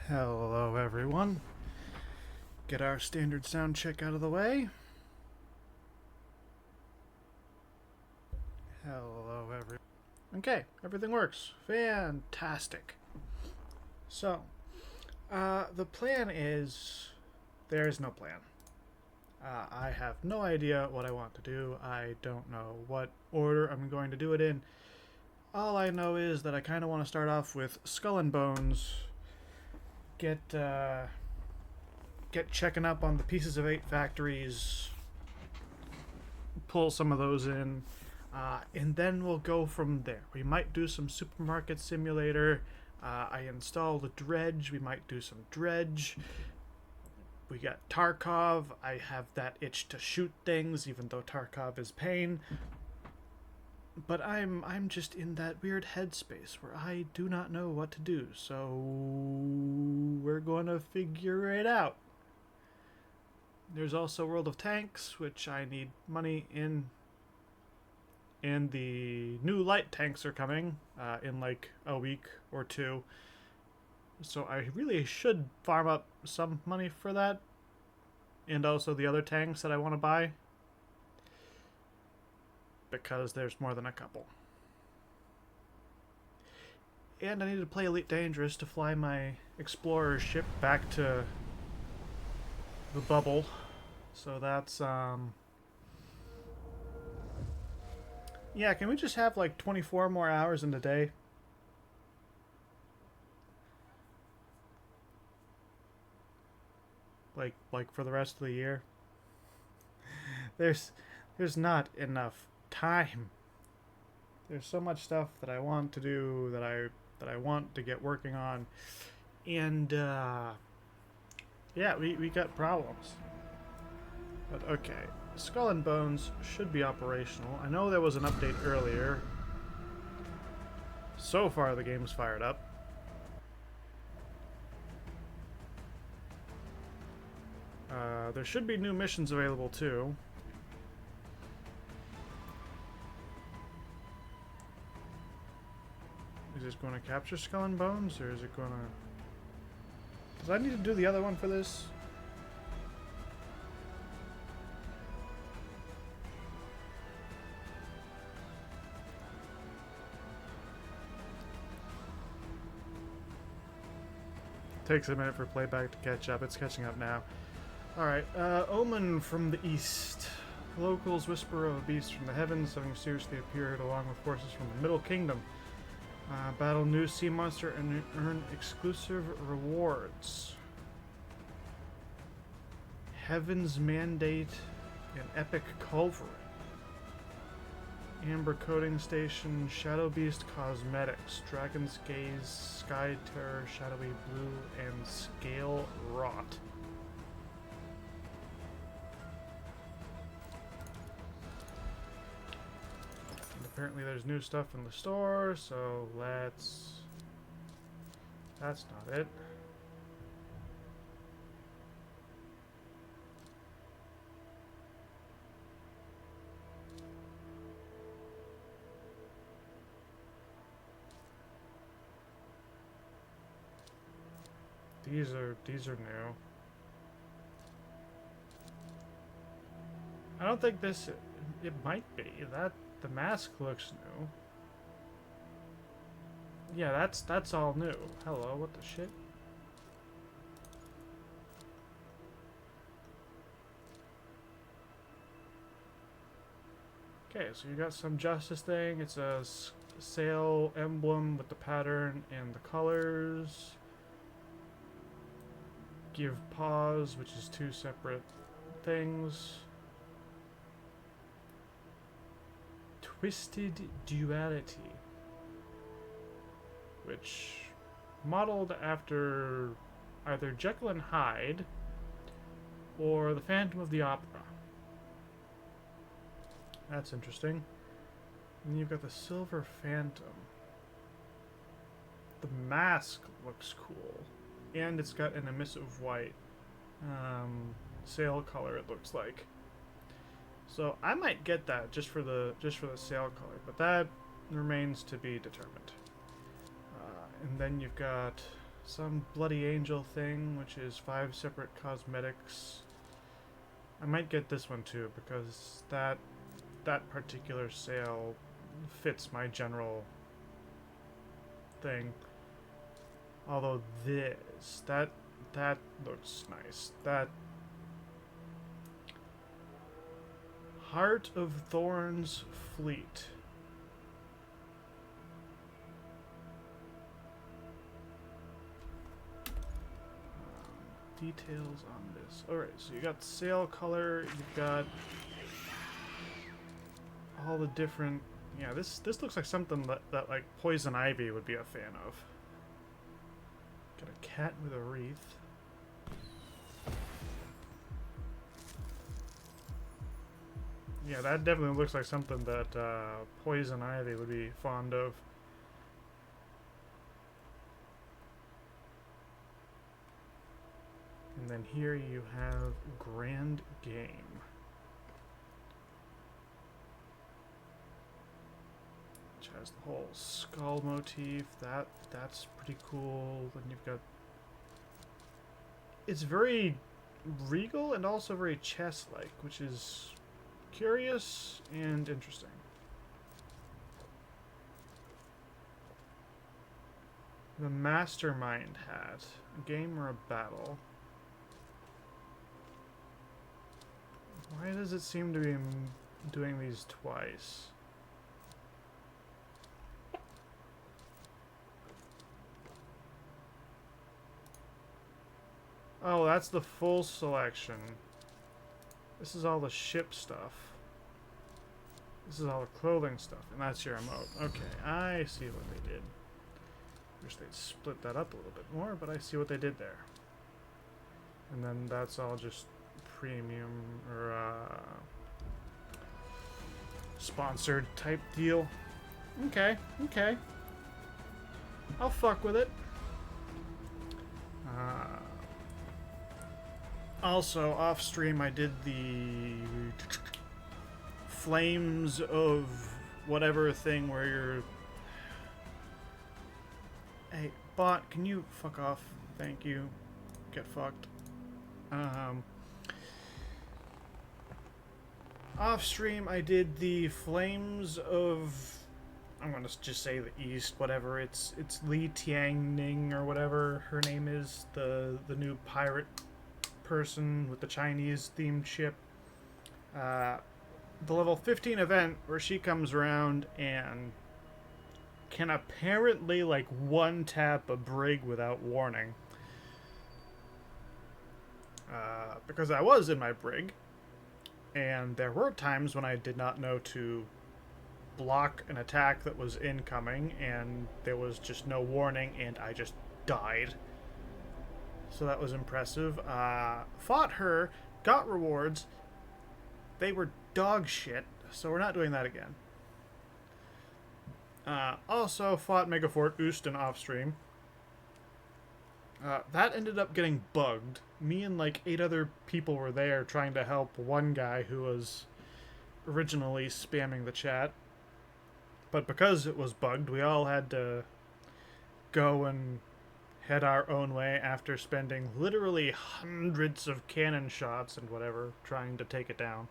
Hello, everyone. Get our standard sound check out of the way. Hello, everyone. Okay, everything works. Fantastic. So, the plan is there is no plan. I have no idea what I want to do. I don't know what order I'm going to do it in. All I know is that I kind of want to start off with Skull and Bones. Get checking up on the Pieces of 8 factories. Pull some of those in. And then we'll go from there. We might do some supermarket simulator. I installed a dredge. We might do some dredge. We got Tarkov. I have that itch to shoot things, even though Tarkov is pain. But I'm just in that weird headspace where I do not know what to do. So we're gonna figure it out. There's also World of Tanks, which I need money in. And the new light tanks are coming in like a week or two. So I really should farm up some money for that. And also the other tanks that I want to buy. Because there's more than a couple. And I need to play Elite Dangerous to fly my Explorer ship back to the bubble. So that's, yeah, can we just have like 24 more hours in the day? Like for the rest of the year? There's not enough time. There's so much stuff that I want to do that I want to get working on. And yeah, we got problems. But okay. Skull and Bones should be operational. I know there was an update earlier. So far the game's fired up. There should be new missions available too. Is this going to capture Skull and Bones, or is it going to... Does I need to do the other one for this? Takes a minute for playback to catch up. It's catching up now. Alright, Omen from the east. Locals whisper of a beast from the heavens, having seriously appeared along with forces from the Middle Kingdom. Battle new sea monster and earn exclusive rewards. Heaven's Mandate and Epic Culverin. Amber Coating Station, Shadowbeasts Cosmetics, Dragon's Gaze, Sky Terror, Shadowy Blue, and Scale Rot. And apparently there's new stuff in the store, so let's... That's not it. These are new. I don't think this... It might be. The mask looks new. Yeah, that's all new. Hello, what the shit? Okay, so you got some Justice thing. It's a sail emblem with the pattern and the colors. Give pause, which is two separate things. Twisted Duality, which modeled after either Jekyll and Hyde or the Phantom of the Opera. That's interesting. And you've got the Silver Phantom. The mask looks cool. And it's got an emissive white sail color, it looks like. So I might get that just for the sail color, but that remains to be determined. And then you've got some Bloody Angel thing, which is 5 separate cosmetics. I might get this one too, because that particular sale fits my general thing. Although that looks nice. That Heart of Thorns Fleet. Details on this. Alright, so you got sale color, you've got all the different... Yeah, this looks like something that like Poison Ivy would be a fan of. Got a cat with a wreath. Yeah, that definitely looks like something that Poison Ivy would be fond of. And then here you have Grand Game. Which has the whole skull motif. That's pretty cool. Then you've got... It's very regal and also very chess-like, which is curious and interesting. The Mastermind hat. A game or a battle? Why does it seem to be doing these twice? Oh, that's the full selection. This is all the ship stuff. This is all the clothing stuff, and that's your emote. Okay, I see what they did. Wish they'd split that up a little bit more, but I see what they did there. And then that's all just premium or sponsored type deal. Okay, okay. I'll fuck with it. Also, off stream, I did the Flames of whatever thing where you're... Hey, bot, can you fuck off? Thank you. Get fucked. Off stream, I did the Flames of... I'm gonna just say the East, whatever. It's Li Tiangning or whatever her name is. The new pirate person with the Chinese themed ship. The level 15 event where she comes around and can apparently like one tap a brig without warning. Because I was in my brig, and there were times when I did not know to block an attack that was incoming, and there was just no warning, and I just died. So that was impressive. Fought her, got rewards. They were dog shit, so we're not doing that again. Also fought Megafort Houston off stream. That ended up getting bugged. Me and like 8 other people were there trying to help one guy who was originally spamming the chat. But because it was bugged, we all had to go and head our own way after spending literally hundreds of cannon shots and whatever trying to take it down.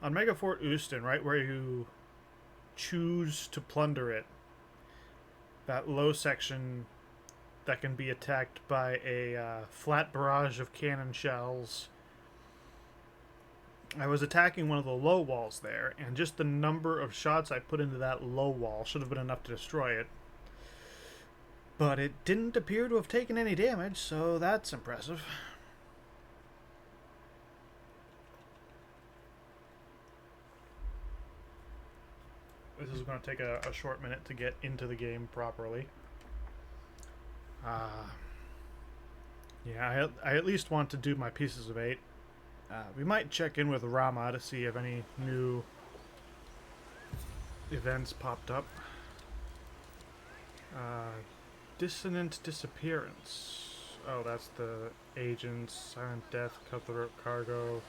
On Megafort Houston, right where you choose to plunder it, that low section that can be attacked by a flat barrage of cannon shells. I was attacking one of the low walls there, and just the number of shots I put into that low wall should have been enough to destroy it. But it didn't appear to have taken any damage, so that's impressive. This is going to take a short minute to get into the game properly. Yeah, I at least want to do my pieces of 8. We might check in with Rama to see if any new events popped up. Dissonant Disappearance. Oh, that's the agents, silent death, cutthroat cargo.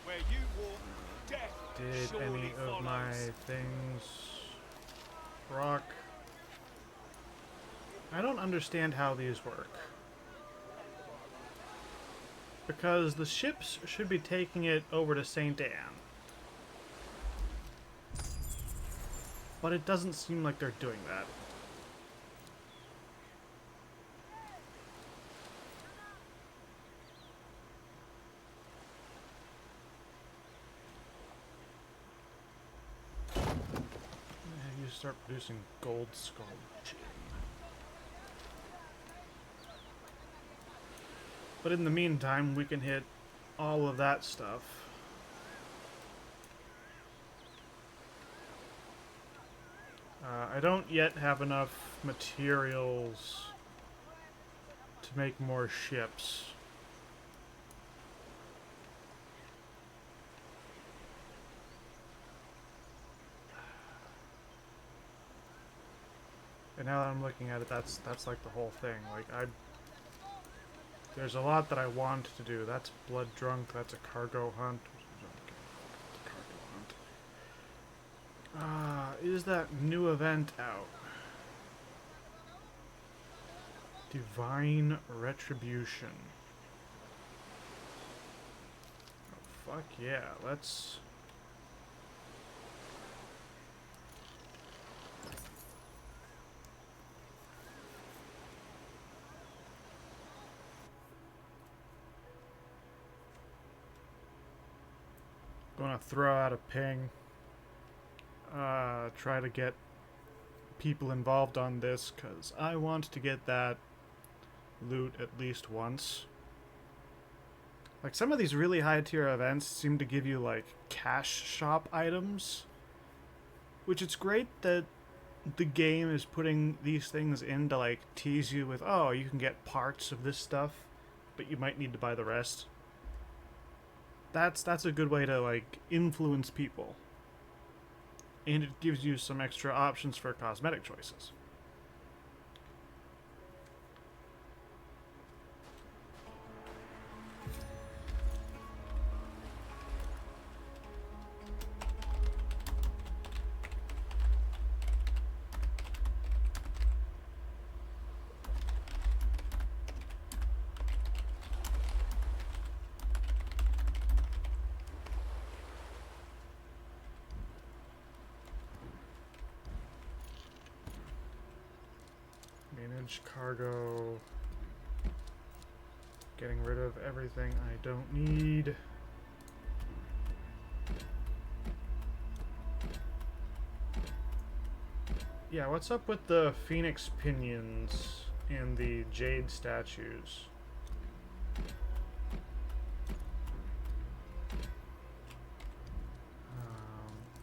Where you walk, death Did surely any of follows. my things rock? I don't understand how these work. Because the ships should be taking it over to St. Anne. But it doesn't seem like they're doing that. You start producing gold skull gem. But in the meantime, we can hit all of that stuff. I don't yet have enough materials to make more ships. And now that I'm looking at it, that's like the whole thing. Like there's a lot that I want to do. That's blood drunk. That's a cargo hunt. Is that new event out? Divine Retribution. Oh, fuck yeah, let's... Gonna throw out a ping. Try to get people involved on this, because I want to get that loot at least once. Like, some of these really high tier events seem to give you, like, cash shop items. Which it's great that the game is putting these things in to, like, tease you with, oh, you can get parts of this stuff, but you might need to buy the rest. That's a good way to, like, influence people. And it gives you some extra options for cosmetic choices. Manage cargo. Getting rid of everything I don't need. Yeah, what's up with the phoenix pinions and the jade statues?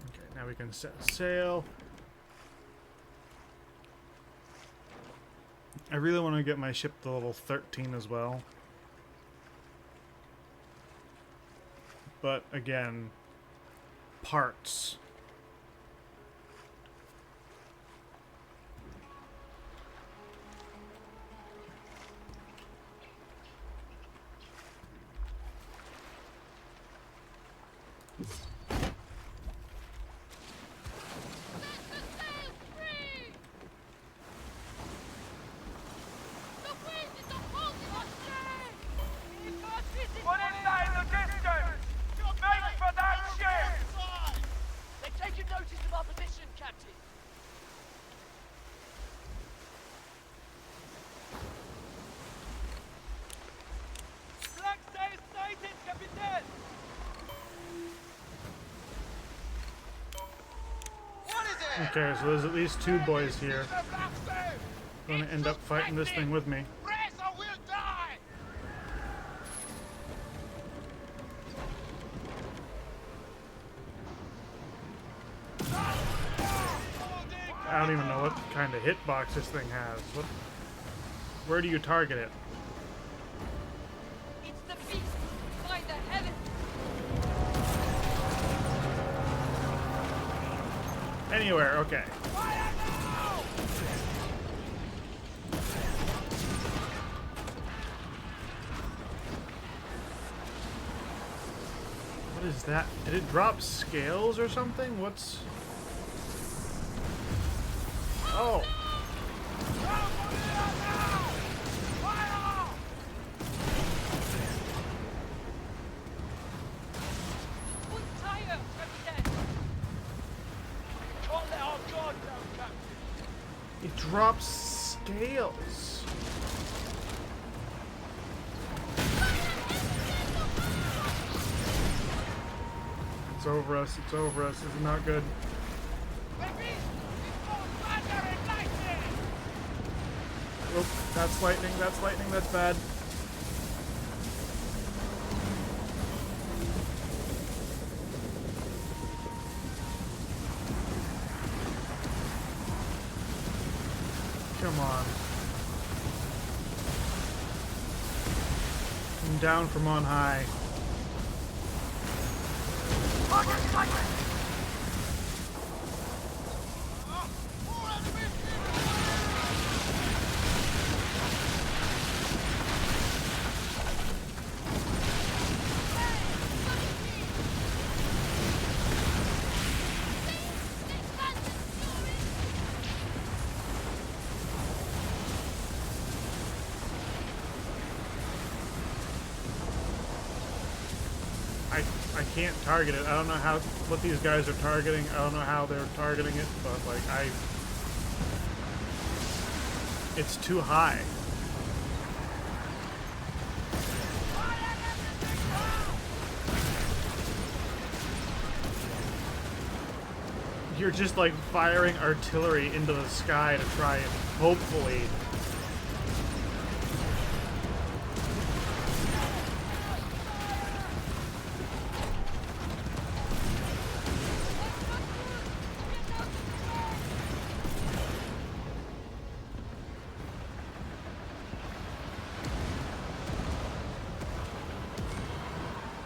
Okay, now we can set sail. I really want to get my ship to level 13 as well. But again, parts. What is that in the distance? Make for that ship! They've taken notice of our position, Captain. Black sails sighted, Captain! What is it? Okay, so there's at least two boys here. Gonna end up fighting this thing with me. Press or we'll die! I don't even know what kind of hitbox this thing has. Where do you target it? It's the beast by the heaven. Anywhere, okay. is that? Did it drop scales or something? What's... Oh! One tire, Captain. Can't let our guard down, Captain. It drops scales! It's over us, it's over us. This is not good. Oh, that's lightning, that's bad. Come on. Come down from on high. I can't target it. I don't know what these guys are targeting. I don't know how they're targeting it, but like it's too high. You're just like firing artillery into the sky to try and hopefully...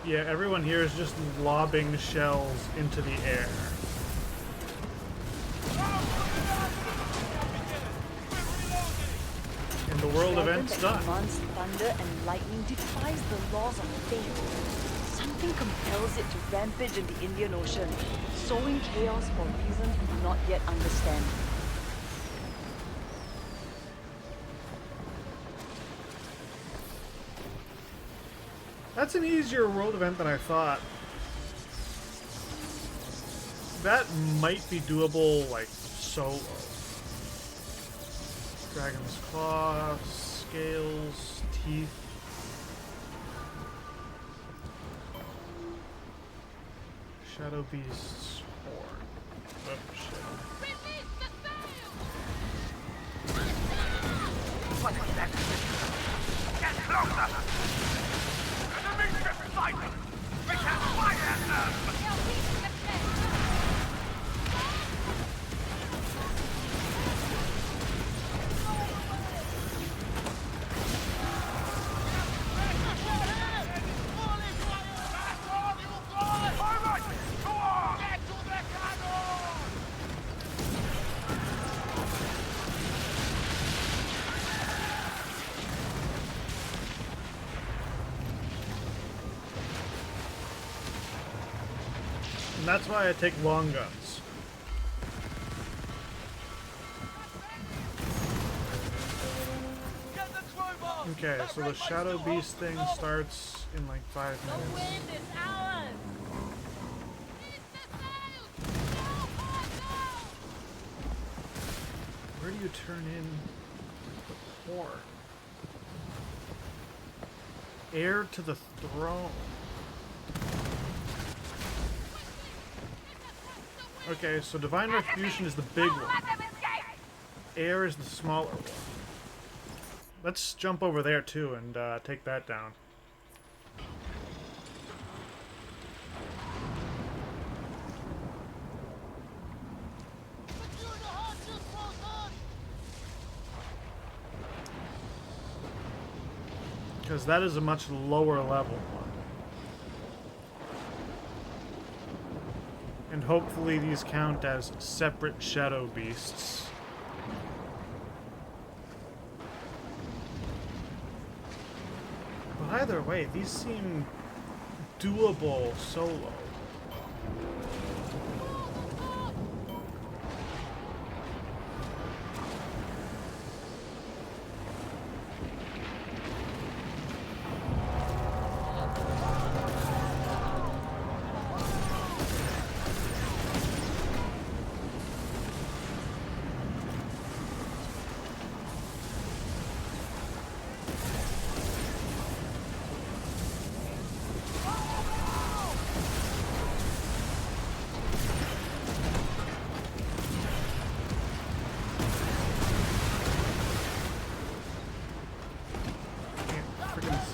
Yeah, everyone here is just lobbing shells into the air. And the world event's done. Thunder and lightning defies the laws of fate. Something compels it to rampage in the Indian Ocean, sowing chaos for reasons we do not yet understand. That's an easier world event than I thought. That might be doable, like, solo. Dragon's Claw, Scales, Teeth. Shadowbeasts, Horn. Oh, shit. Release the sail! What is that? Get closer! Enemy ship in sight! We can fire them! They'll reach the deck! Alright! Go on! Get to the cannon! And that's why I take long guns. Get the crowbar! Okay, so the Shadow Beast thing starts in like 5 The minutes. wind is ours! Release the sail! Go, go! Where do you turn in the horn? Heir to the throne. Okay, so Divine Retribution is the big one. Heir is the smaller one. Let's jump over there too and take that down. Because that is a much lower level one. And hopefully these count as separate Shadow Beasts. But either way, these seem doable solo.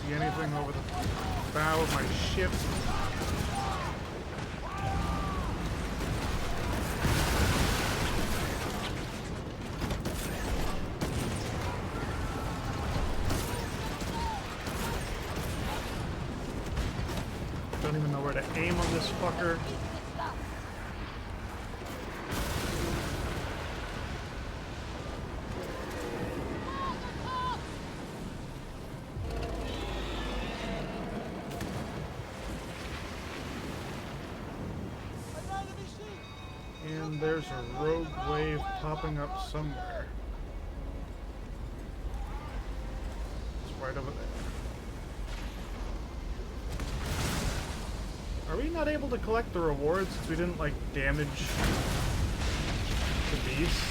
Anything over the bow of my ship. Don't even know where to aim on this fucker. And there's a rogue wave popping up somewhere. It's right over there. Are we not able to collect the rewards since we didn't, like, damage the beast?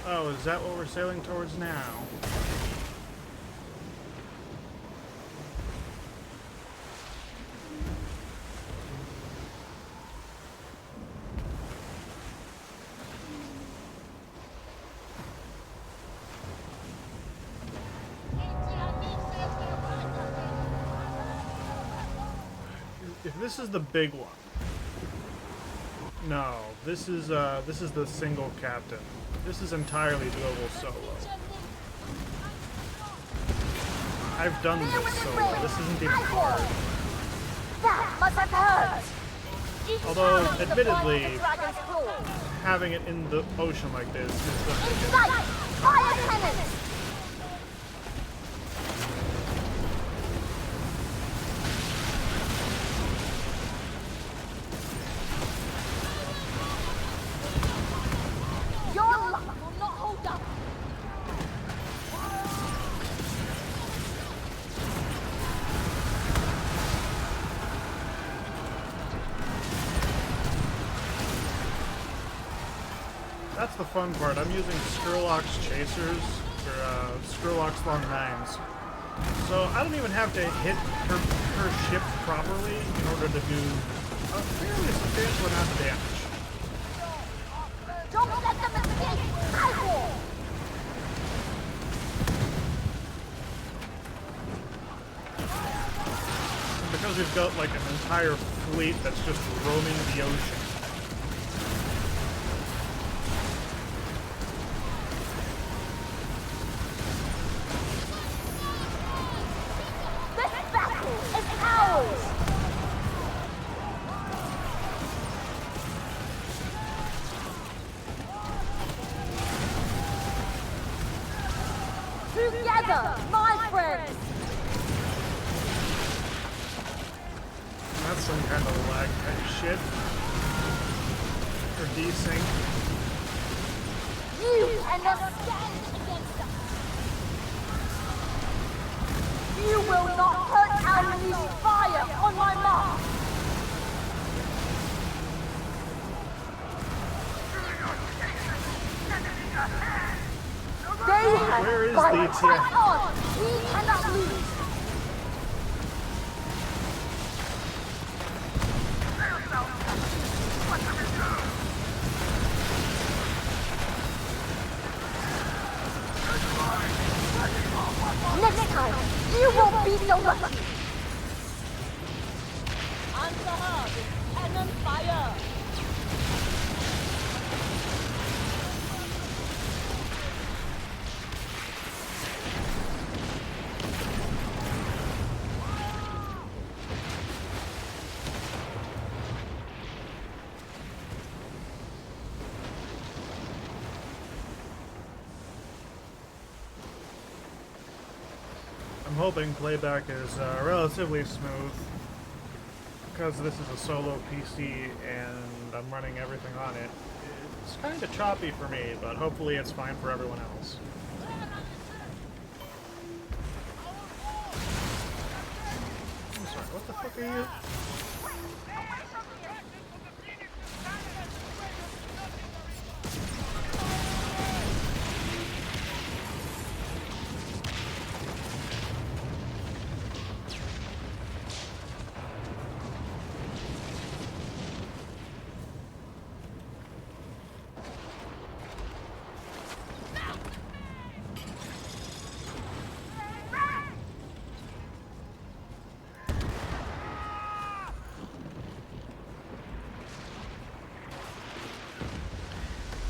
Oh, is that what we're sailing towards now? If this is the big one. No, this is the single captain. This is entirely doable solo. I've done this solo. This isn't even hard. That must have hurt. Although, admittedly, having it in the ocean like this is In sight! Fire cannons! Your luck will not hold up. That's the fun part. I'm using Skurlock's chasers, or Skurlock's long nines. So I don't even have to hit her ship properly in order to do a fairly substantial amount of damage. Don't let them escape! I will! And because we've got like an entire fleet that's just roaming the ocean. This battle is ours! Together, my friends! That's some kind of lag type shit. Or desync. You cannot stand against us! You will not hurt our unleash fire on my mark! They have Where is by the attack TF? on! We cannot lose! Next time, You won't be so lucky! Answer her with cannon fire! I'm hoping playback is relatively smooth because this is a solo PC and I'm running everything on it. It's kind of choppy for me, but hopefully it's fine for everyone else. I'm sorry, what the fuck are you?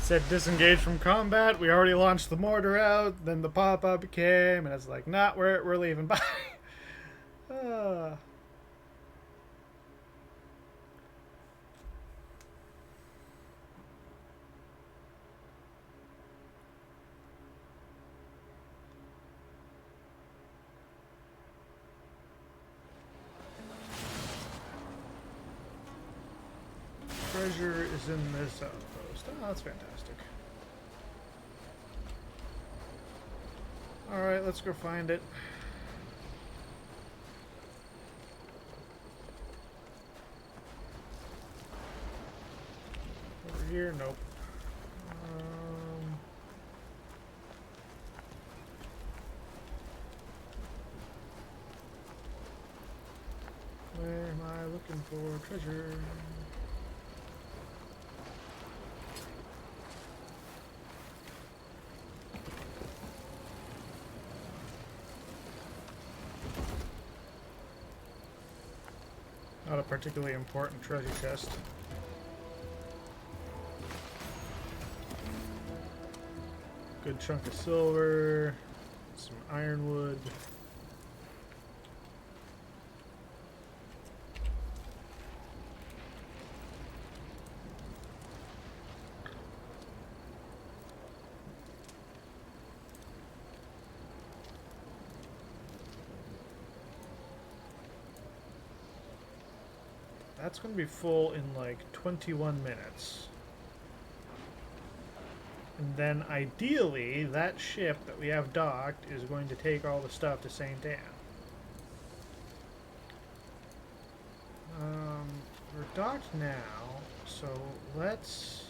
Said disengage from combat. We already launched the mortar out. Then the pop-up came, and it's like, nah, we're leaving. Bye. Treasure is in this outpost. Oh, that's fantastic. Alright, let's go find it. Over here? Nope. Where am I looking for treasure? Not a particularly important treasure chest. Good chunk of silver, some ironwood. That's going to be full in like 21 minutes. And then ideally, that ship that we have docked is going to take all the stuff to St. Anne. We're docked now, so let's...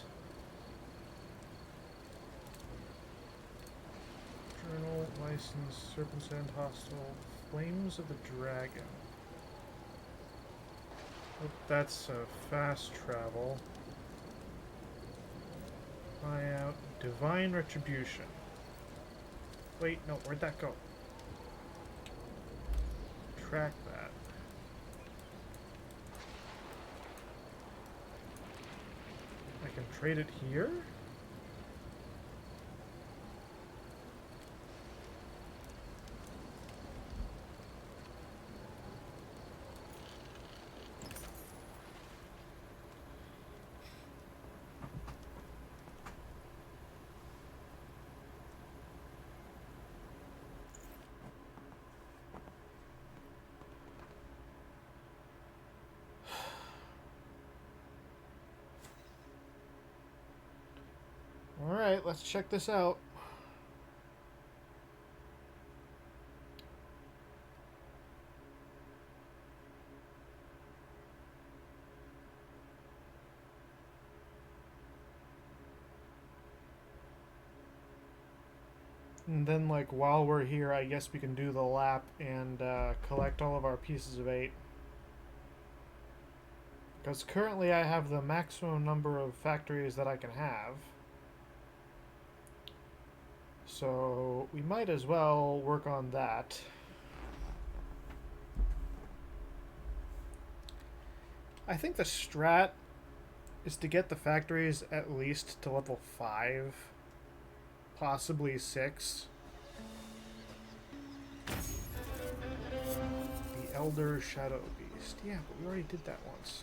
Journal, license, Serpent's End, hostile, Flames of the Dragon. Oh, that's fast travel. Buyout, Divine Retribution. Wait, no, where'd that go? Track that. I can trade it here? Alright, let's check this out. And then, like, while we're here, I guess we can do the lap and collect all of our pieces of 8. Because currently I have the maximum number of factories that I can have. So we might as well work on that. I think the strat is to get the factories at least to level 5, possibly 6. The Elder Shadowbeast. Yeah, but we already did that once.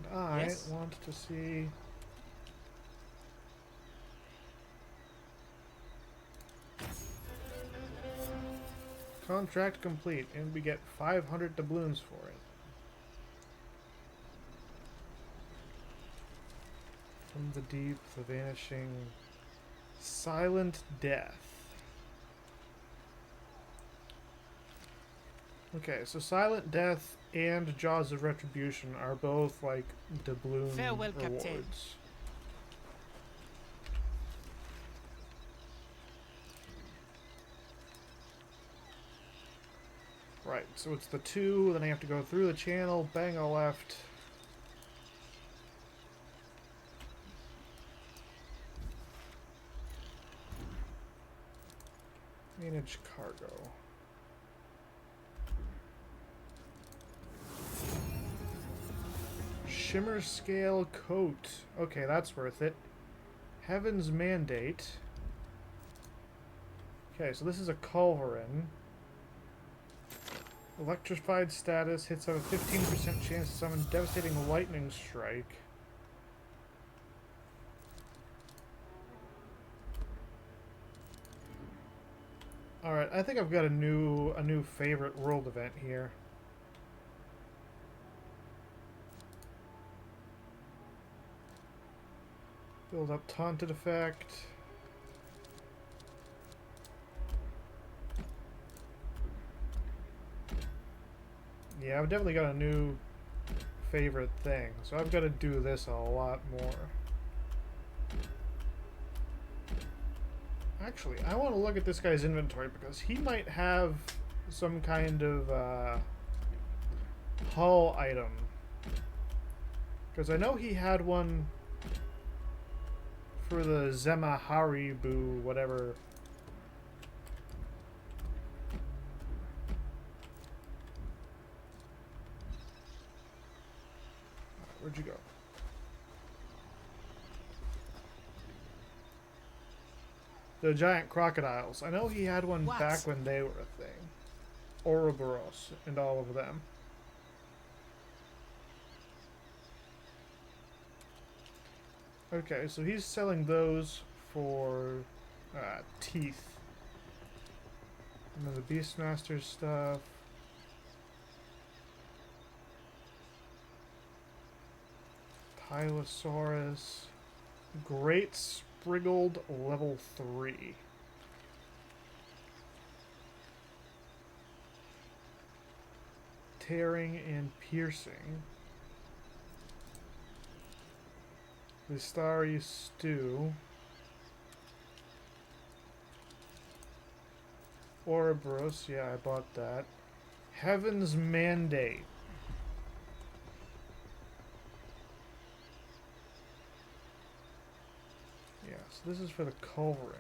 And I Yes? want to see... Contract complete, and we get 500 doubloons for it. From the deep, the vanishing, silent death. Okay, so silent death and jaws of retribution are both like doubloon Farewell, rewards. Captain. Right, so it's the 2, then I have to go through the channel, bang a left. Manage cargo. Shimmer scale coat. Okay, that's worth it. Heaven's Mandate. Okay, so this is a culverin. Electrified status hits have a 15% chance to summon devastating lightning strike. Alright, I think I've got a new favorite world event here. Build up taunted effect. Yeah, I've definitely got a new favorite thing, so I've got to do this a lot more. Actually, I want to look at this guy's inventory because he might have some kind of hull item. Because I know he had one for the Zemaharibu, whatever. Where'd you go? The giant crocodiles. I know he had one What? back when they were a thing. Ouroboros and all of them. Okay, so he's selling those for teeth. And then the Beastmaster stuff. Tylosaurus. Great Spriggled level 3. Tearing and piercing. The Starry Stew. Ouroboros, yeah, I bought that. Heaven's Mandate. Yeah, so this is for the culverin.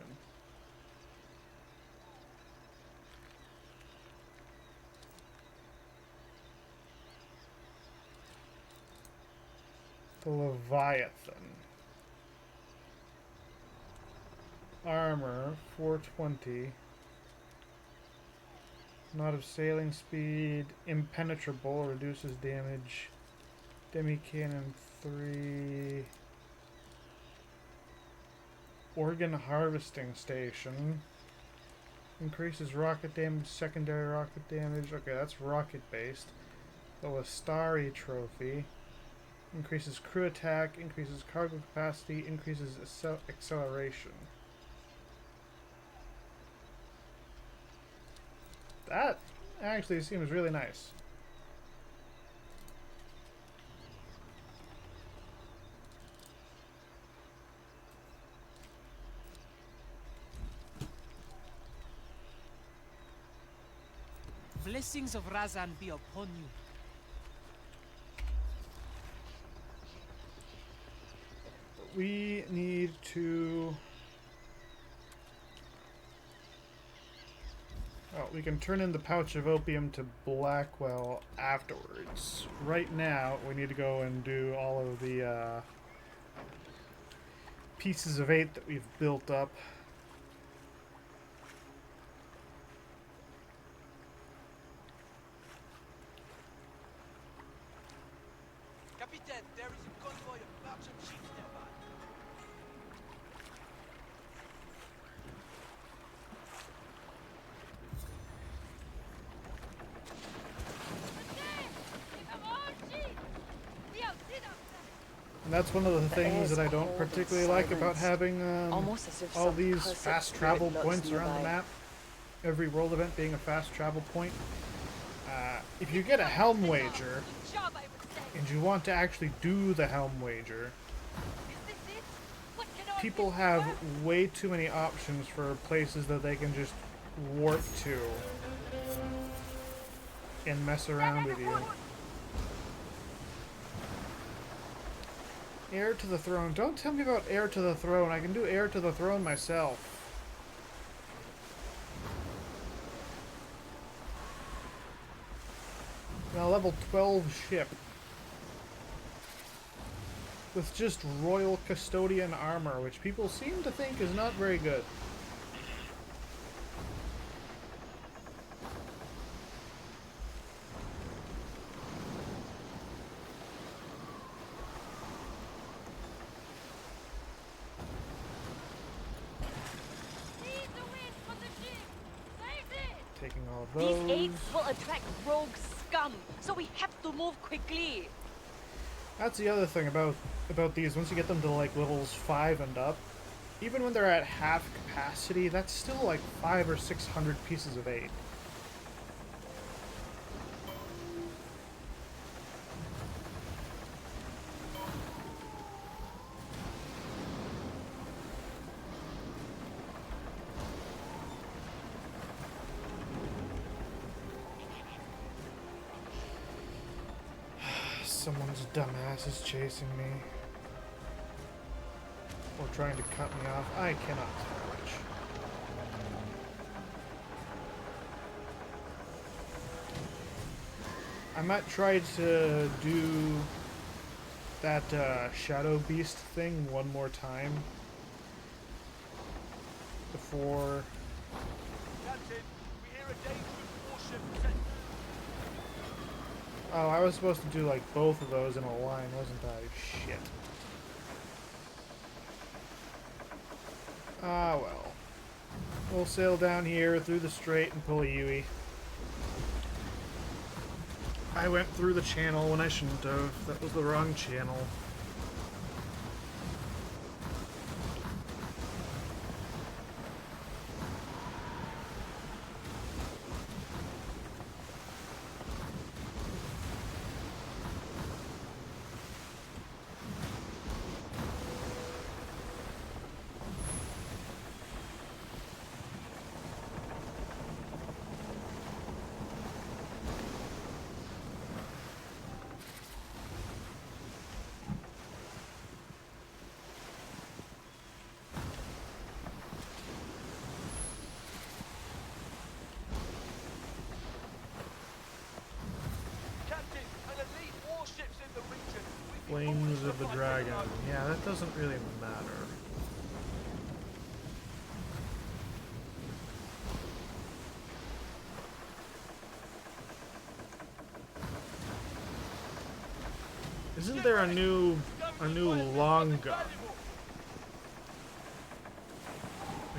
The Leviathan. Armor, 420. Not of sailing speed. Impenetrable, reduces damage. Demi-cannon, 3. Organ harvesting station. Increases rocket damage, secondary rocket damage. Okay, that's rocket based. The Lestari trophy. Increases crew attack, increases cargo capacity, increases acceleration. That actually seems really nice. Blessings of Razan be upon you. We need to Oh, we can turn in the pouch of opium to Blackwell afterwards. Right now, we need to go and do all of the pieces of 8 that we've built up. Captain, there is a convoy of merchant ships nearby. And that's one of the things that I don't particularly like about having Almost as if all some these cursed fast spirit travel lurks points around the nearby. map. Every world event being a fast travel point. If you get a helm wager, and you want to actually do the helm wager, people have way too many options for places that they can just warp to and mess around with you. Heir to the throne. Don't tell me about heir to the throne. I can do heir to the throne myself. Now level 12 ship. With just royal custodian armor, which people seem to think is not very good. Taking all of These those. aids will attract rogue scum, so we have to move quickly. That's the other thing about these. Once you get them to like levels 5 and up, even when they're at half capacity, that's still like 500 or 600 pieces of aid. Someone's dumbass is chasing me. Or trying to cut me off. I cannot tell which. I might try to do that Shadowbeast thing one more time before. Captain, we hear a dangerous warship set. Oh, I was supposed to do like both of those in a line, wasn't I? Shit. Ah, well. We'll sail down here through the strait and pull a Yui. I went through the channel when I shouldn't have. That was the wrong channel. Captain, an elite warship's in the region. Flames of the Dragon. Yeah, that doesn't really matter. Isn't there a new long gun?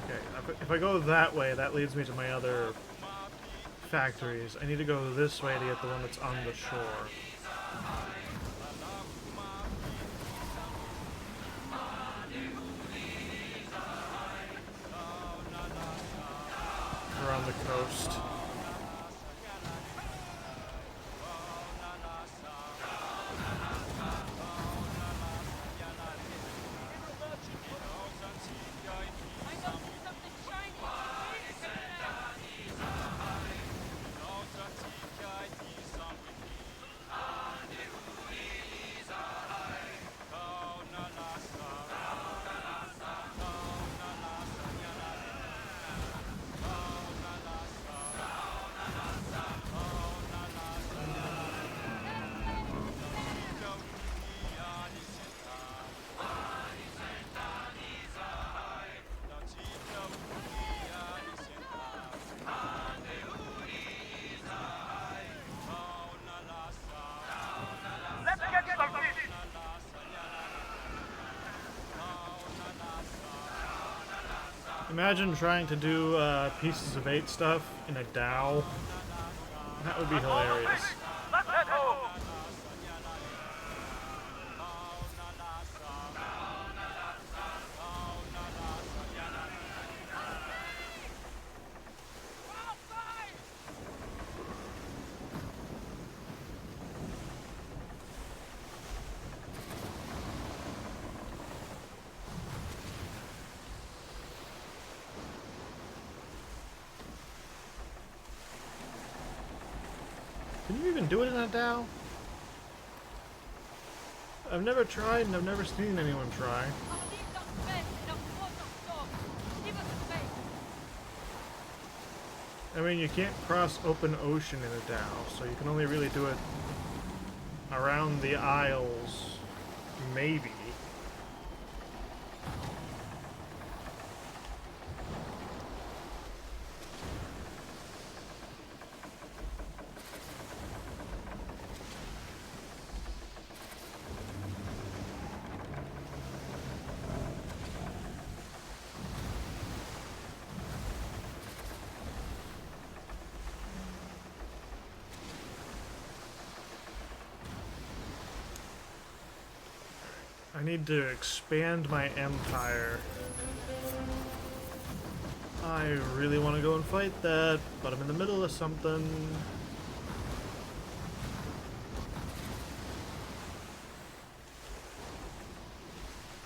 Okay, if I go that way, that leads me to my other factories. I need to go this way to get the one that's on the shore. Or on the coast. Imagine trying to do Pieces of 8 stuff in a Dow. That would be hilarious. Let's head home. Can you even do it in a Dow? I've never tried and I've never seen anyone try. I mean, you can't cross open ocean in a Dow, so you can only really do it around the Isles, maybe. I need to expand my empire. I really want to go and fight that, but I'm in the middle of something.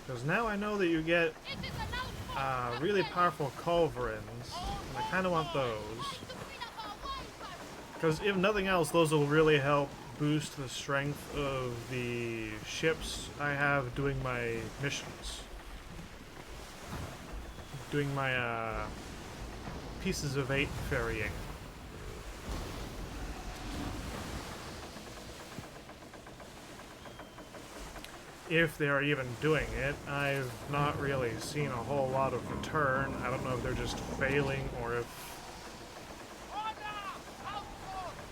Because now I know that you get really powerful culverins, and I kind of want those. Because if nothing else, those will really help boost the strength of the ships I have doing my missions. Doing my Pieces of 8 ferrying. If they're even doing it, I've not really seen a whole lot of return. I don't know if they're just failing or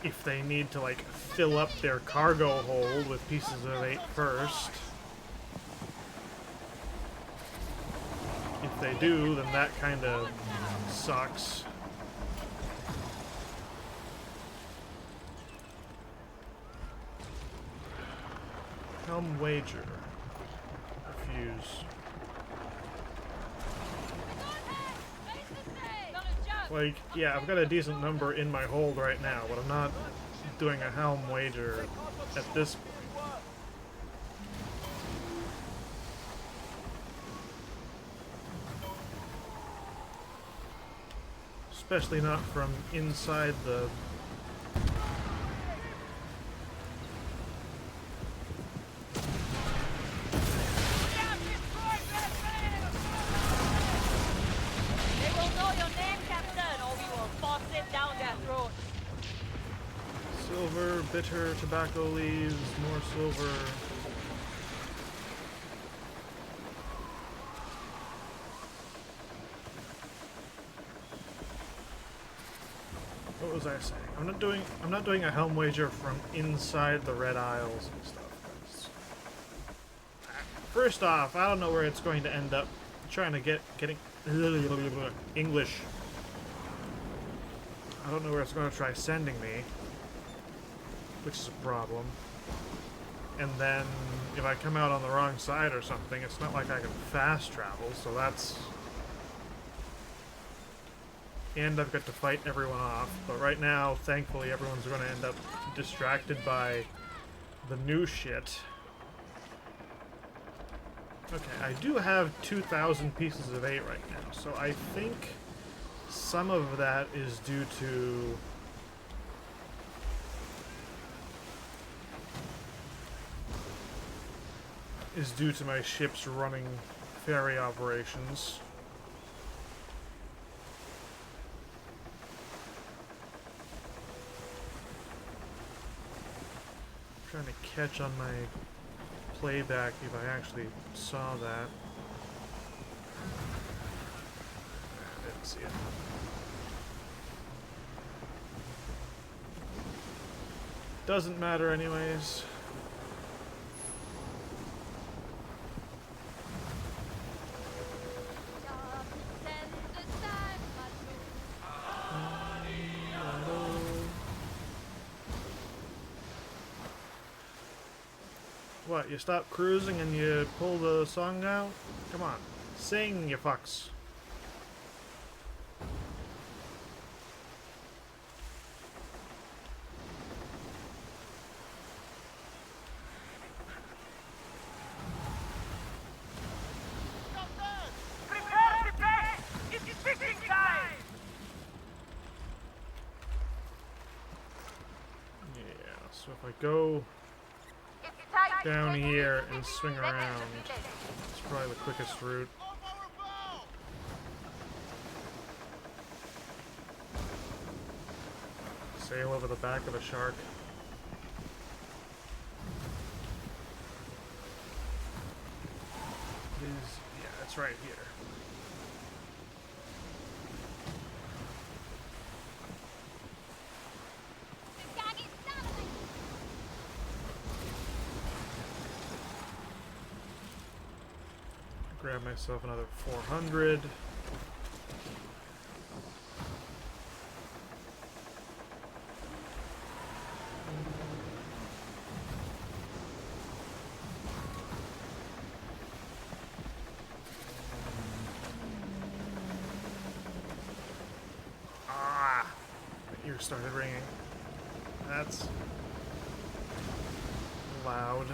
if they need to like fill up their cargo hold with Pieces of 8 first. If they do, then that kind of sucks. Helm wager. Refuse. Like, yeah, I've got a decent number in my hold right now, but I'm not doing a helm wager at this point. Especially not from inside the... Silver, bitter, tobacco leaves, more silver. What was I saying? I'm not doing a helm wager from inside the Red Isles and stuff. First off, I don't know where it's going to end up. I'm trying to getting English. I don't know where it's going to try sending me, which is a problem. And then if I come out on the wrong side or something, it's not like I can fast travel, so that's... And I've got to fight everyone off, but right now, thankfully, everyone's going to end up distracted by the new shit. Okay, I do have 2,000 Pieces of 8 right now, so I think some of that is due to... my ships running ferry operations. I'm trying to catch on my playback if I actually saw that. I didn't see it. Doesn't matter anyways. What, you stop cruising and you pull the song out? Come on. Sing, you fucks. Prepare the best! It is fishing time! Yeah, so if I go down here and swing around, it's probably the quickest route. Sail over the back of a shark. Yeah, it's right here. Grab myself another 400. Ah! My ear started ringing. That's loud.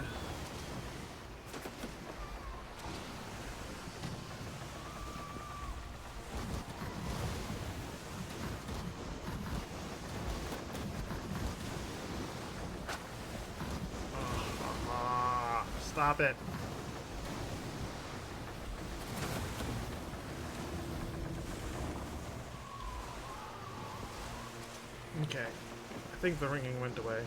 Stop it. Okay. I think the ringing went away.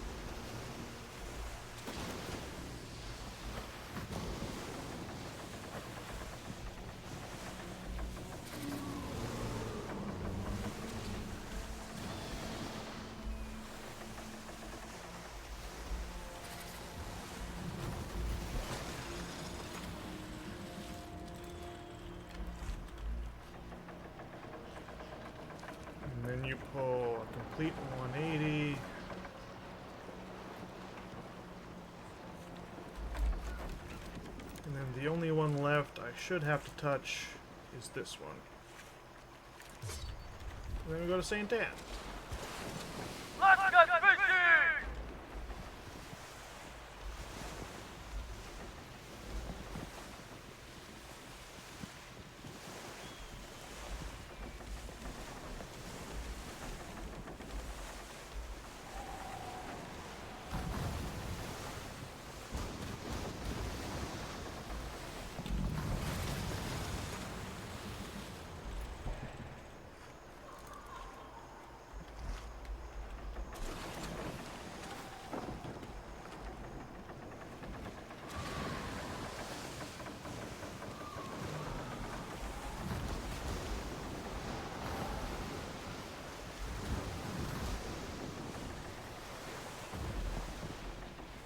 And then you pull a complete 180. And then the only one left I should have to touch is this one. And then we go to St. Anne. Let's get fishing!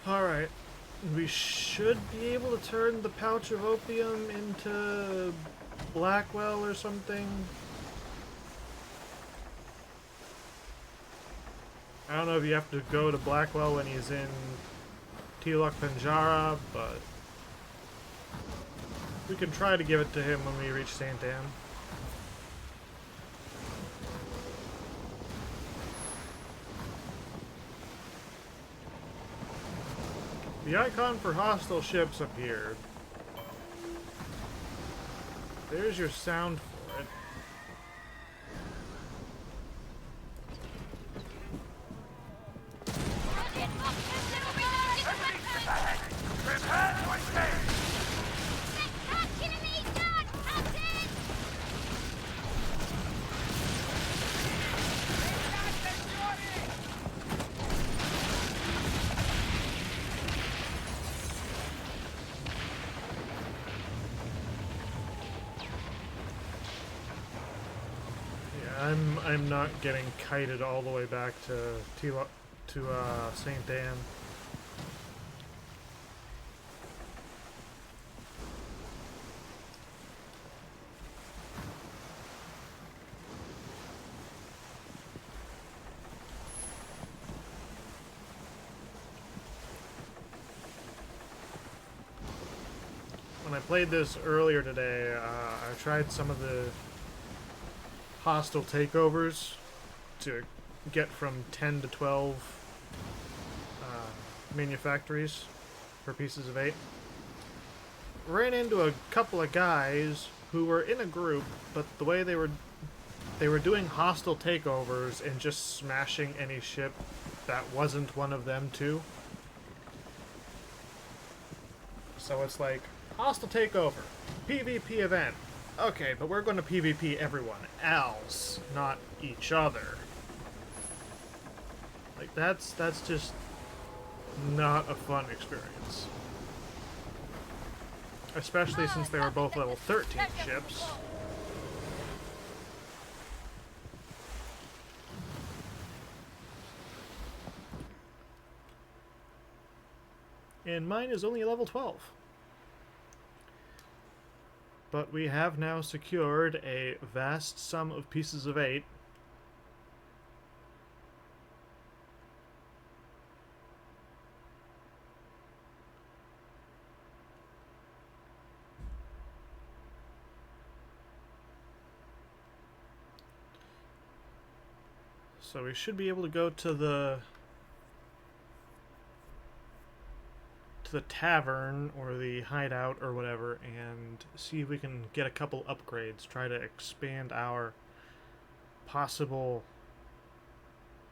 Alright. We should be able to turn the pouch of opium into Blackwell or something. I don't know if you have to go to Blackwell when he's in Tilak Penjara, but we can try to give it to him when we reach St. Anne. The icon for hostile ships appeared. There's your sound for it. Prepare to engage! I'm not getting kited all the way back to St. Anne. played this earlier today. I tried some of the hostile takeovers to get from 10 to 12 manufactories for pieces of 8. Ran into a couple of guys who were in a group, but the way they were doing hostile takeovers and just smashing any ship that wasn't one of them too. So it's like, hostile takeover, PvP event. Okay, but we're going to PvP everyone else, not each other. Like, that's just not a fun experience. Especially since they were both level 13 ships. And mine is only level 12. But we have now secured a vast sum of pieces of 8. So we should be able to go to the tavern or the hideout or whatever and see if we can get a couple upgrades, try to expand our possible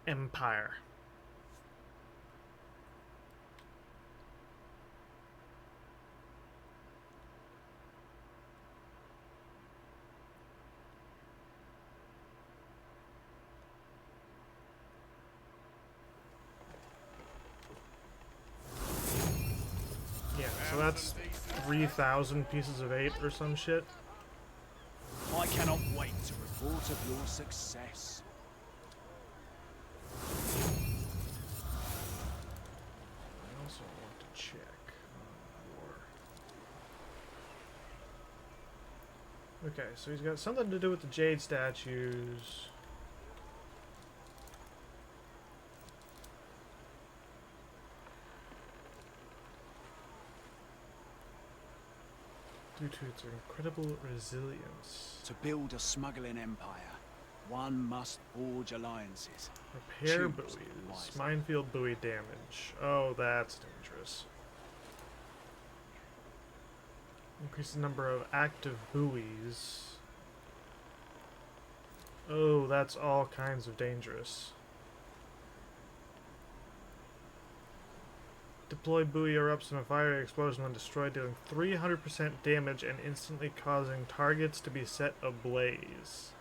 empire. Yeah, so that's 3,000 pieces of 8 or some shit. I cannot wait to report of your success. I also want to check war. Okay, so he's got something to do with the jade statues. Due to its incredible resilience. To build a smuggling empire, one must forge alliances. Repair Choose buoys. wisely. Minefield buoy damage. Oh, that's dangerous. Increase the number of active buoys. Oh, that's all kinds of dangerous. Deploy buoy erupts in a fiery explosion when destroyed, dealing 300% damage and instantly causing targets to be set ablaze.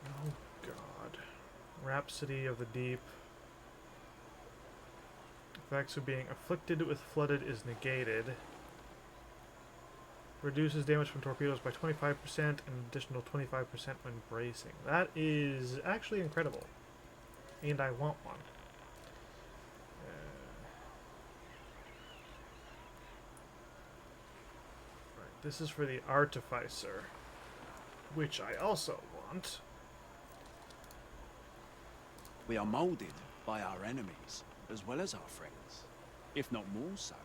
Oh god. Rhapsody of the Deep. Effects of being afflicted with flooded is negated. Reduces damage from torpedoes by 25% and an additional 25% when bracing. That is actually incredible. And I want one. Right, this is for the Artificer, which I also want. We are molded by our enemies, as well as our friends, if not more so.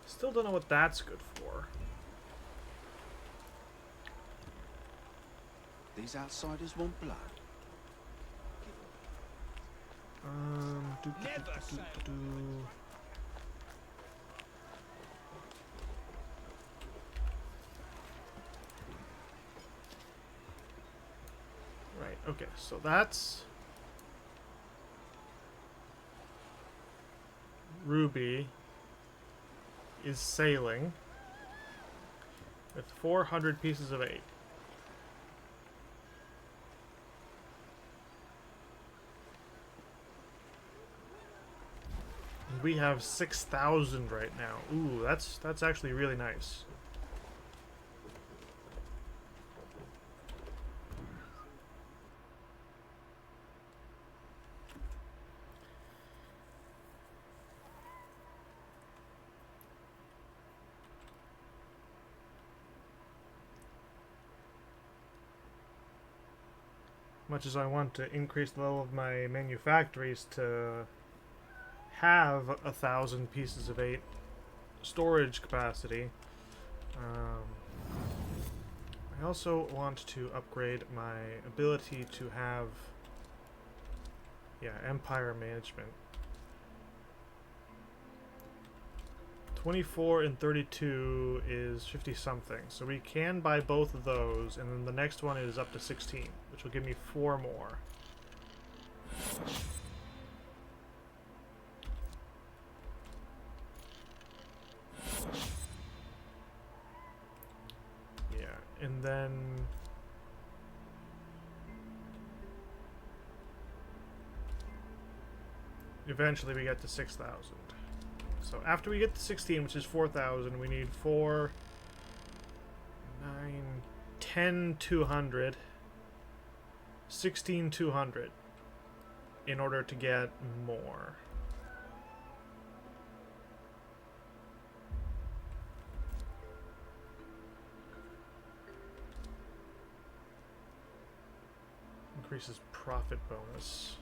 Still don't know what that's good for. These outsiders want blood. Do. Right, okay, so that's Ruby is sailing with 400 pieces of 8. And we have 6,000 right now. Ooh, that's actually really nice. Much as I want to increase the level of my manufactories to have 1,000 pieces of 8 storage capacity. I also want to upgrade my ability to have, yeah, Empire Management. 24 and 32 is 50 something, so we can buy both of those, and then the next one is up to 16, which will give me 4 more. Yeah, and then eventually we get to 6,000. So after we get to 16, which is 4,000, we need 4, 9, 10, 200, 16, 200 in order to get more. Increases profit bonus.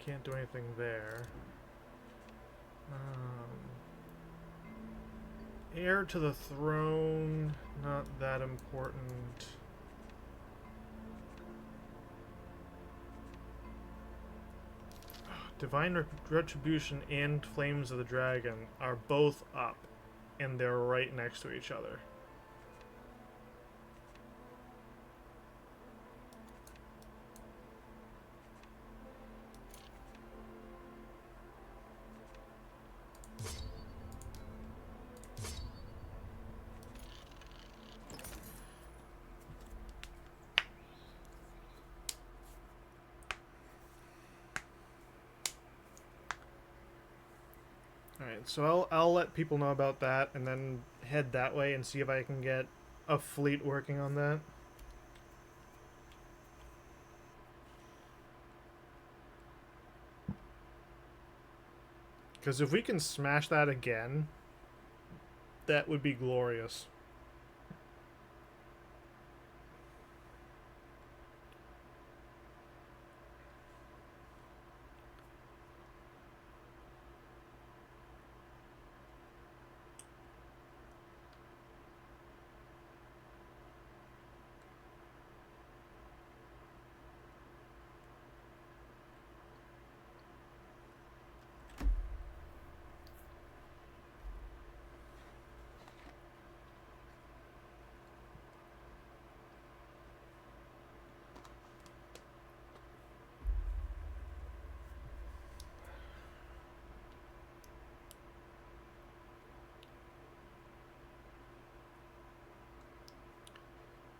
Can't do anything there. Heir to the throne, not that important. Divine Retribution and Flames of the Dragon are both up, and they're right next to each other. Alright, so I'll let people know about that and then head that way and see if I can get a fleet working on that. Because if we can smash that again, that would be glorious.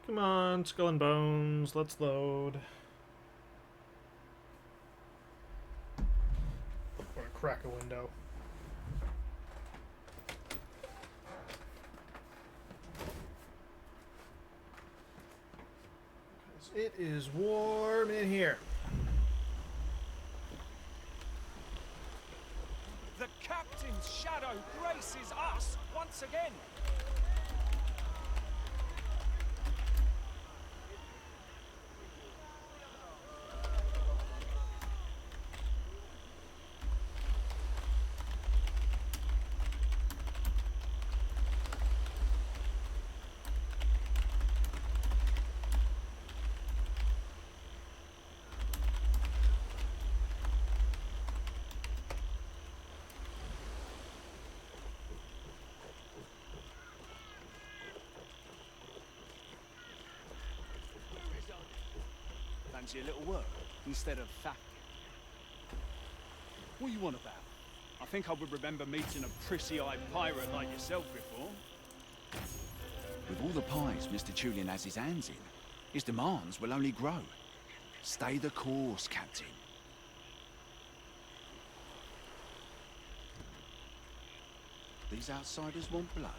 Come on, Skull and Bones, let's load. I'm gonna crack a window. It is warm in here. The captain's shadow graces us once again. Fancy a little work instead of fact. What you want about? I think I would remember meeting a prissy-eyed pirate like yourself before. With all the pies Mr. Tullian has his hands in, his demands will only grow. Stay the course, Captain. These outsiders want blood.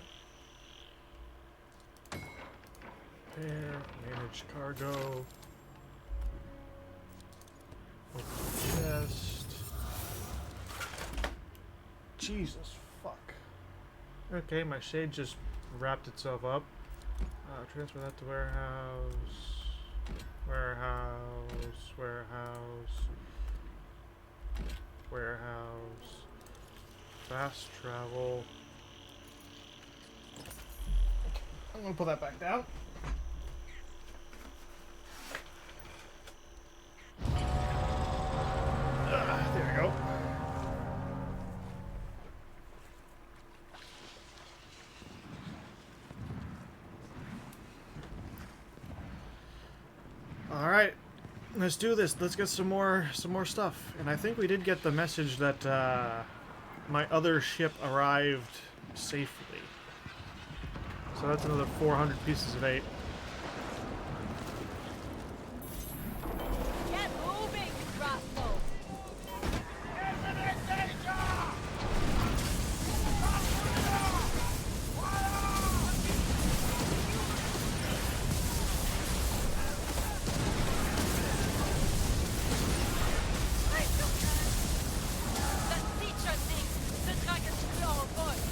Repair, manage cargo. Open chest. Jesus fuck. Okay, my shade just wrapped itself up. Transfer that to warehouse. Warehouse. Warehouse. Warehouse. Fast travel. I'm gonna put that back down. There we go. All right, let's do this. Let's get some more stuff. And I think we did get the message that my other ship arrived safely. So that's another 400 pieces of 8. Get moving, rascals! That teacher thinks the dragon's claw voice.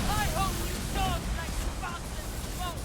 I hope you dogs like sparks and smoke.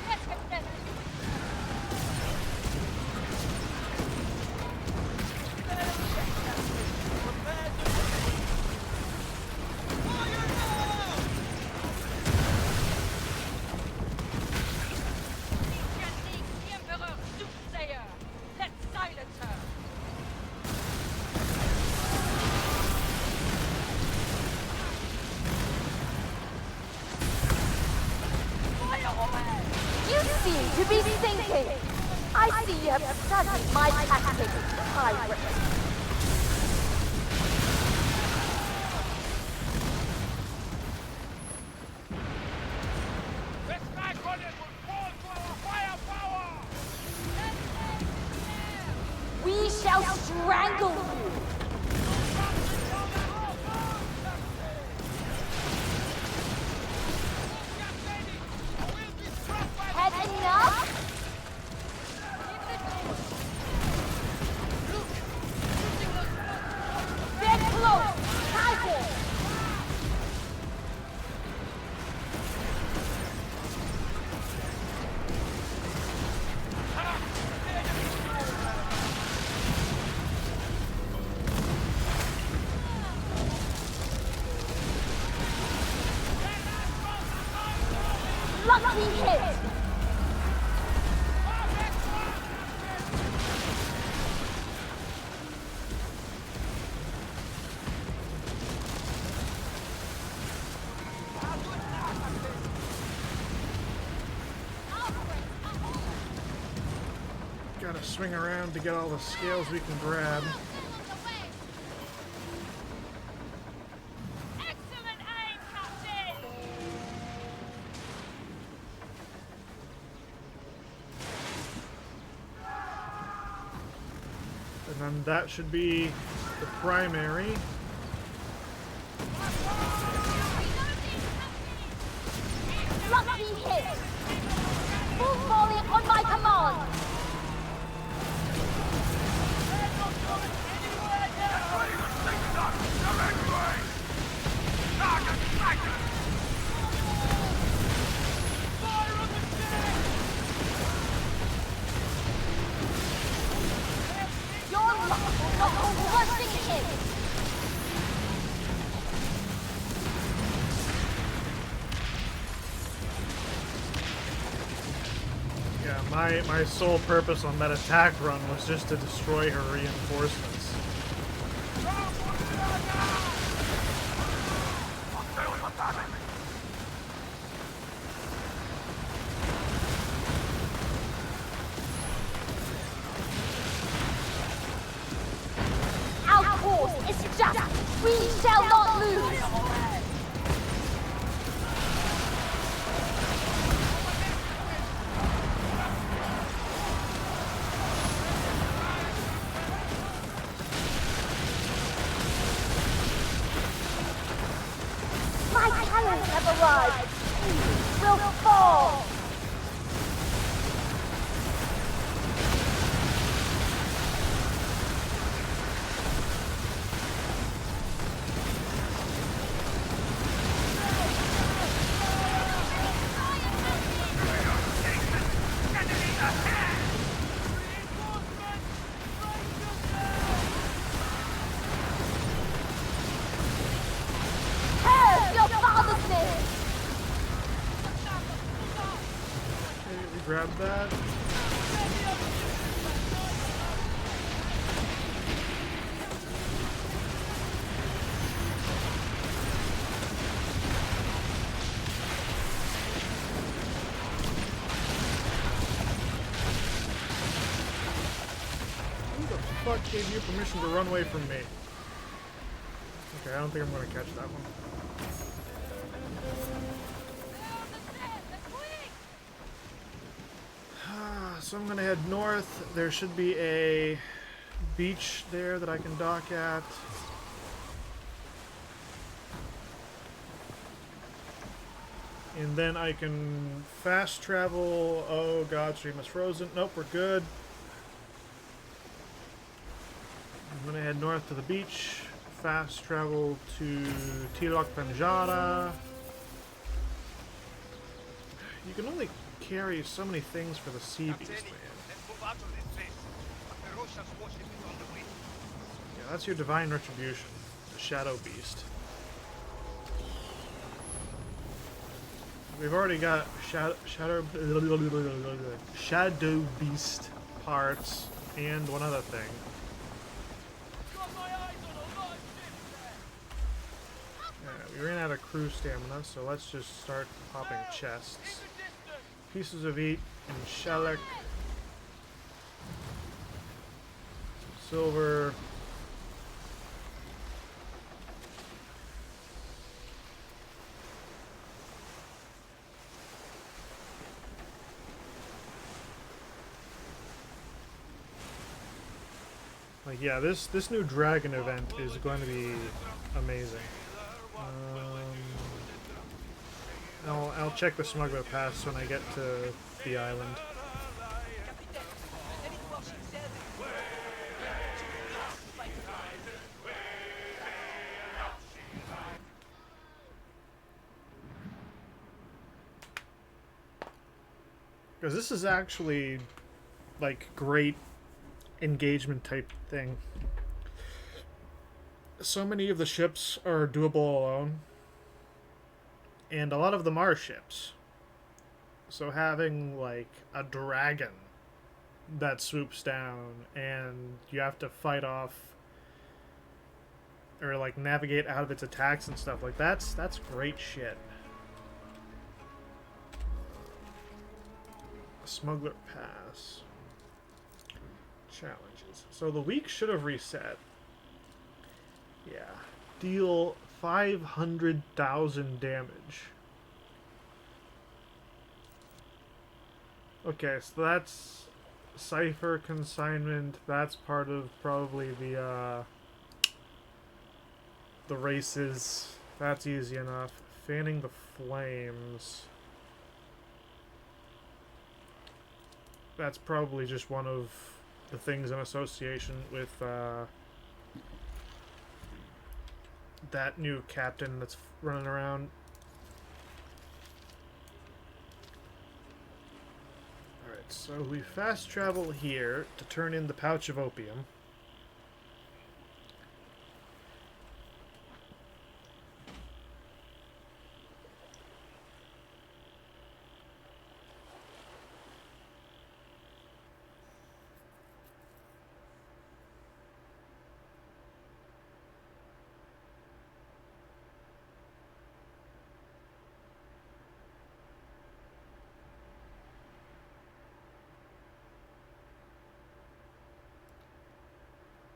Yes, Captain. Teacher thinks the Emperor soothsayer. Let's silence her. Fire away! You seem to be thinking. I see you have studied my tactics, pirate. This Dragon will fall to our firepower! We shall strangle you. Had enough? Get close! Tiger! Lucky hit! Gotta swing around to get all the scales we can grab. Excellent aim, Captain! And then that should be the primary. Lucky hit! Full volley on my command! Your luck will not go bursting in! Yeah, my sole purpose on that attack run was just to destroy her reinforcements. Humans have arrived. We will fall. Here's your father's name. Okay, we grab that. Who the fuck gave you permission to run away from me? Okay, I don't think I'm gonna catch that one. So I'm gonna head north. There should be a beach there that I can dock at. And then I can fast travel. Oh god, stream is frozen. Nope, we're good. I'm gonna head north to the beach. Fast travel to Tilok Banjara. You can only carry so many things for the sea beast, man. Let's move out of this place. A ferocious warship is on the way. Yeah, that's your divine retribution, the Shadow Beast. We've already got Shadow Beast parts and one other thing. Yeah, we ran out of crew stamina, so let's just start popping chests. Pieces of wheat and shellac. Silver. Like, yeah, this new dragon event is going to be amazing. I'll check the smuggler pass when I get to the island. Because this is actually, like, great engagement type thing. So many of the ships are doable alone. And a lot of them are ships. So having, like, a dragon that swoops down and you have to fight off or, like, navigate out of its attacks and stuff, like, that's great shit. Smuggler Pass. Challenges. So the week should have reset. Yeah. Deal 500,000 damage. Okay, so that's Cipher Consignment. That's part of probably the races. That's easy enough. Fanning the Flames. That's probably just one of the things in association with that new captain that's running around. Alright, so we fast travel here to turn in the pouch of opium.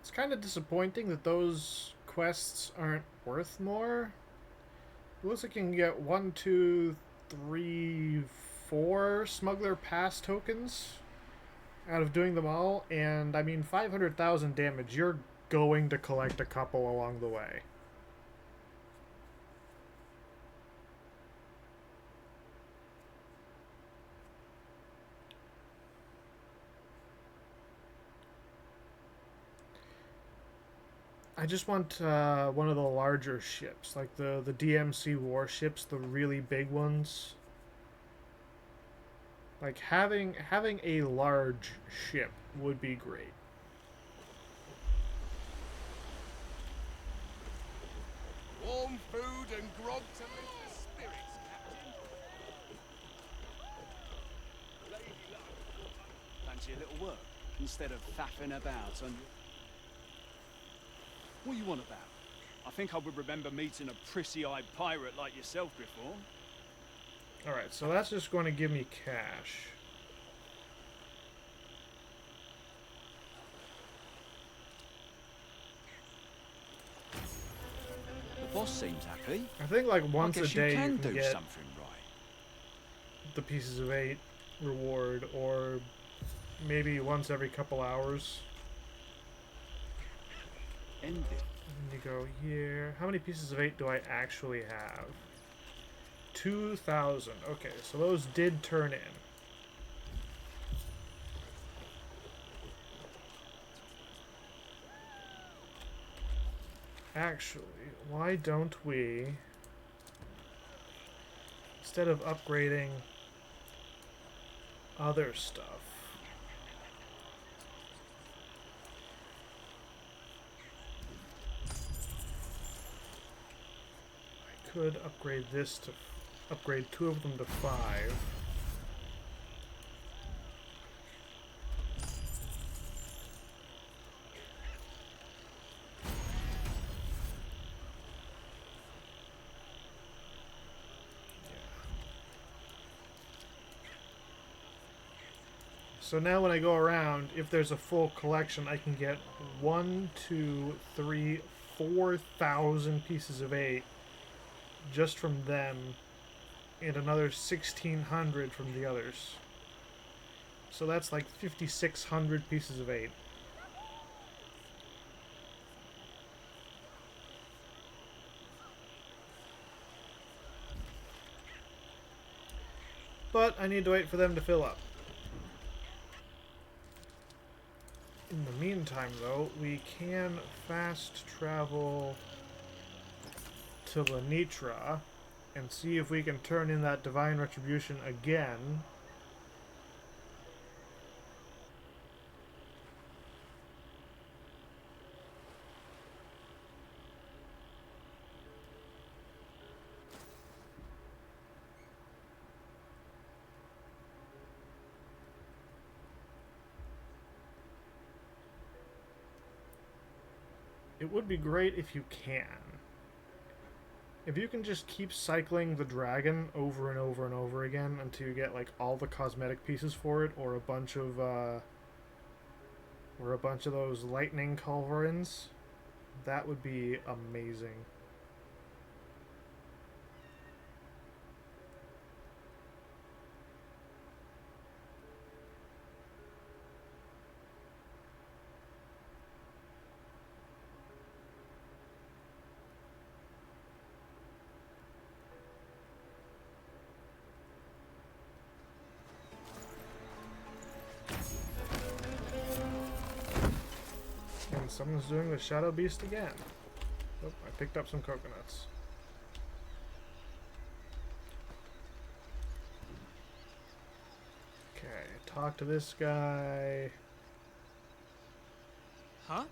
It's kind of disappointing that those quests aren't worth more. It looks like you can get 1, 2, 3, 4 Smuggler Pass tokens out of doing them all, and I mean 500,000 damage, you're going to collect a couple along the way. I just want one of the larger ships, like the DMC warships, the really big ones. Like having a large ship would be great. Warm food and grog to lift the spirits, Captain. Lady luck. Fancy a little work instead of faffing about on your... What you want about? I think I would remember meeting a prissy-eyed pirate like yourself before. Alright, so that's just going to give me cash. The boss seems happy. I think like once I a guess day you can can do get something right. the pieces of 8 reward, or maybe once every couple hours. End it. And you go here. How many pieces of 8 do I actually have? 2,000. Okay, so those did turn in. Actually, why don't we, instead of upgrading other stuff, I could upgrade this to, upgrade 2 of them to 5. So now when I go around, if there's a full collection, I can get 1, 2, 3, 4,000 pieces of 8 just from them, and another 1,600 from the others. So that's like 5,600 pieces of 8. But I need to wait for them to fill up. In the meantime, though, we can fast travel to Lenitra and see if we can turn in that Divine Retribution again. It would be great if you can. If you can just keep cycling the dragon over and over and over again until you get like all the cosmetic pieces for it, or a bunch of those lightning culverins, that would be amazing. And someone's doing the Shadowbeast again. Oh, I picked up some coconuts. Okay, talk to this guy. Huh?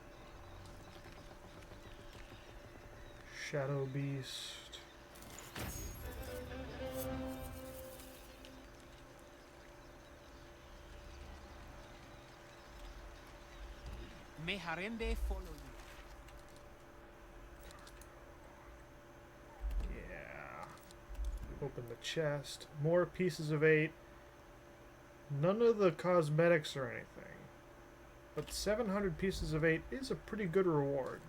Shadowbeast. May Harembe follow you. Yeah. Open the chest. More pieces of 8. None of the cosmetics or anything. But 700 pieces of 8 is a pretty good reward.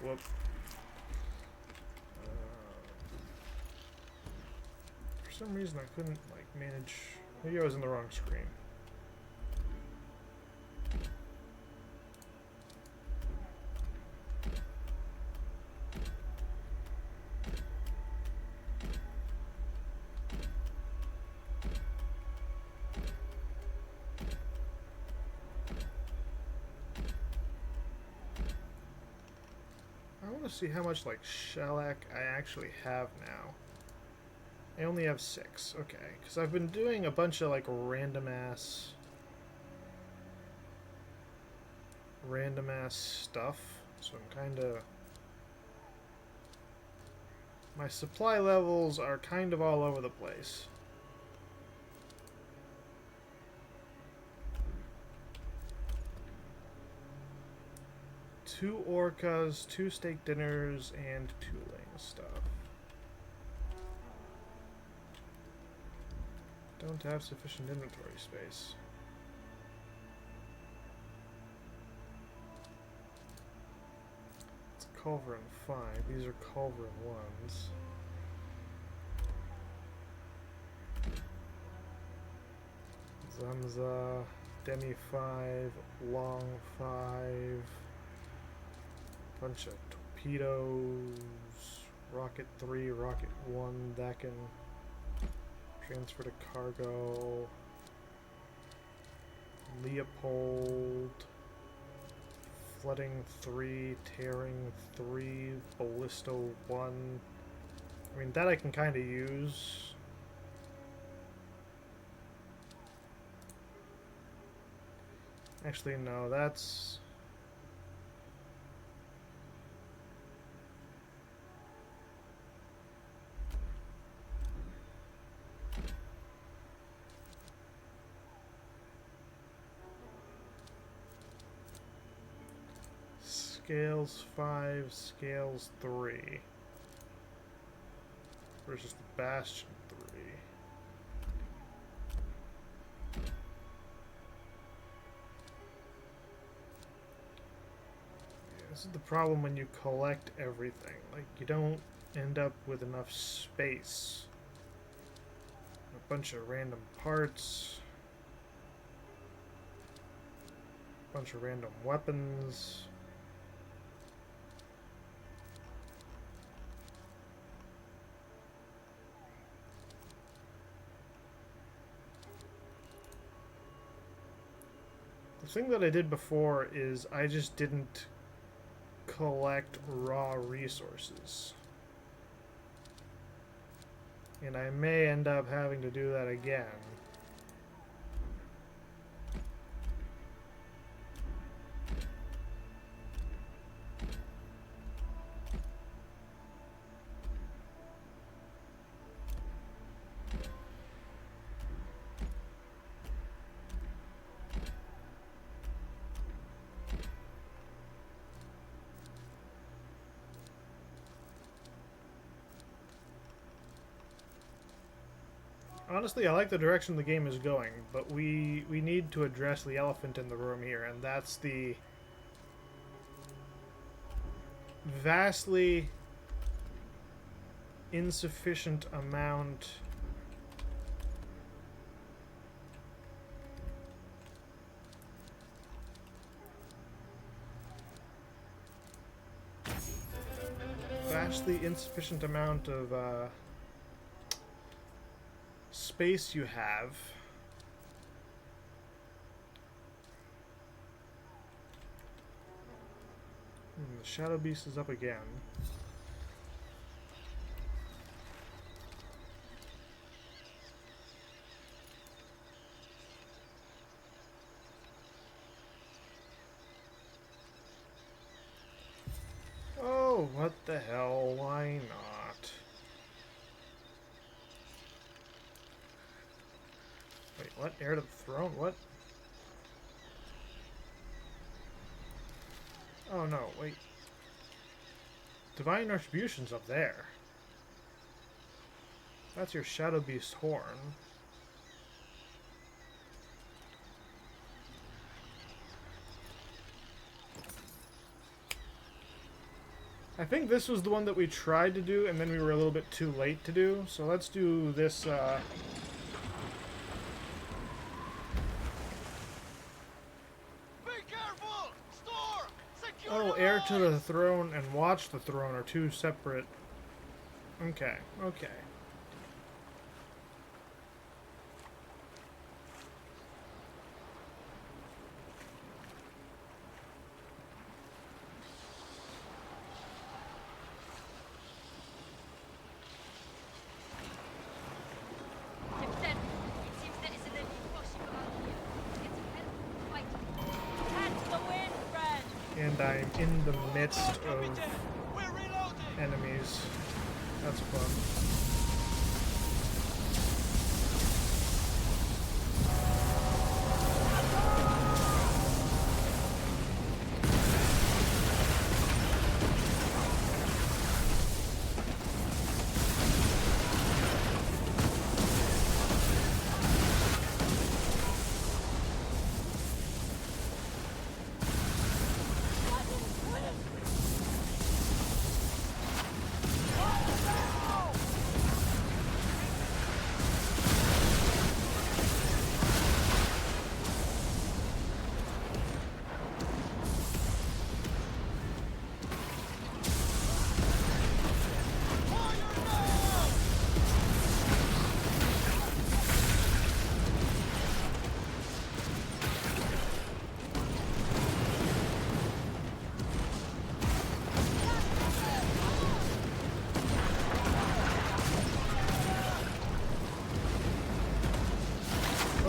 Whoop. For some reason I couldn't like manage. Maybe I was in the wrong screen. to see how much, like, shellac I actually have now. I only have 6. Okay. Because I've been doing a bunch of, like, random-ass stuff. So I'm kind of... My supply levels are kind of all over the place. Two orcas, 2 steak dinners, and tooling stuff. Don't have sufficient inventory space. It's Culverin 5. These are Culverin 1s. Zamza, Demi 5, Long 5. Bunch of torpedoes, Rocket 3, Rocket 1, that can transfer to cargo, Leopold, Flooding 3, Tearing 3, Ballisto 1. I mean, that I can kind of use. Actually, no, that's... Scales 5, Scales 3 versus the Bastion 3. Yeah, this is the problem when you collect everything. Like, you don't end up with enough space. A bunch of random parts. A bunch of random weapons. The thing that I did before is I just didn't collect raw resources. And I may end up having to do that again. Honestly, I like the direction the game is going, but we need to address the elephant in the room here, and that's the vastly insufficient amount of space you have. The Shadowbeast is up again. Oh, what the hell? Why not? Wait, what? Heir to the throne? What? Oh no, wait. Divine Retribution's up there. That's your Shadowbeast horn. I think this was the one that we tried to do, and then we were a little bit too late to do. So let's do this, Be careful! Store! Secure oh, the heir to lines! the throne and watch the throne are two separate... Okay, okay. I'm in the midst of Captain, we're reloading. enemies. That's fun.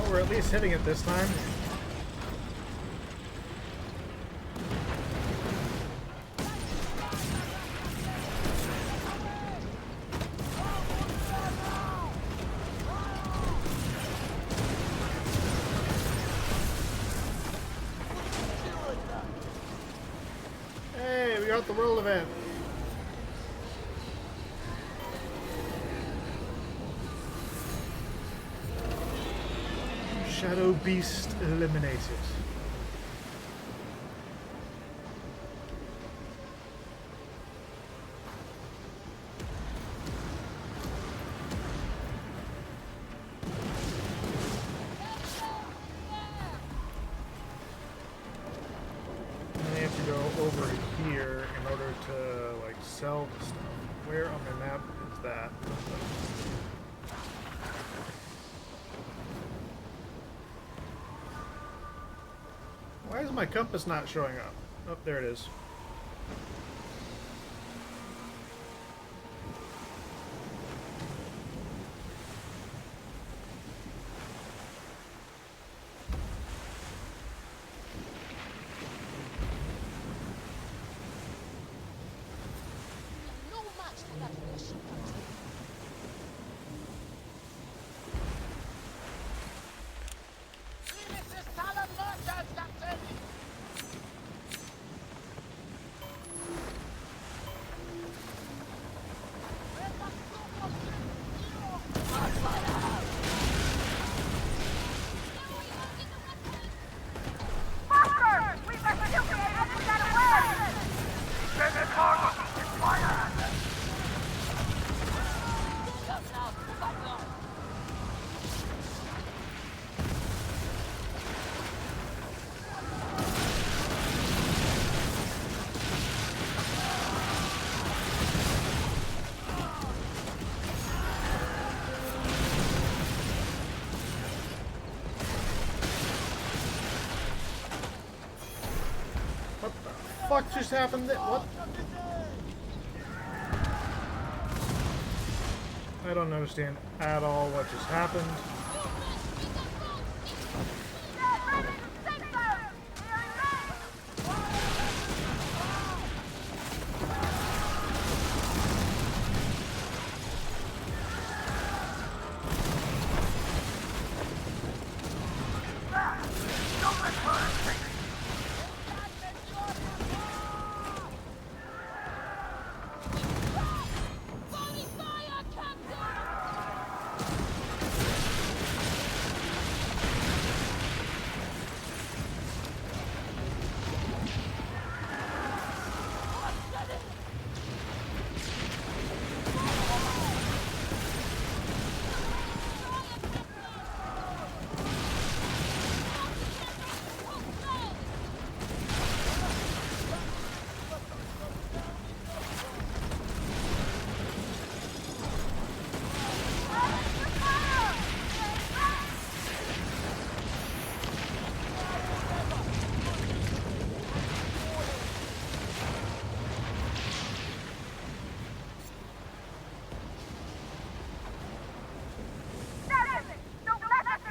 We're at least hitting it this time. Hey, we got the world event. Shadowbeast eliminated. And I have to go over here in order to like sell the stuff. Where on my map is that? Why is my compass not showing up? Oh, there it is. No match for that Russian party. What the fuck just happened there? What? I don't understand at all what just happened.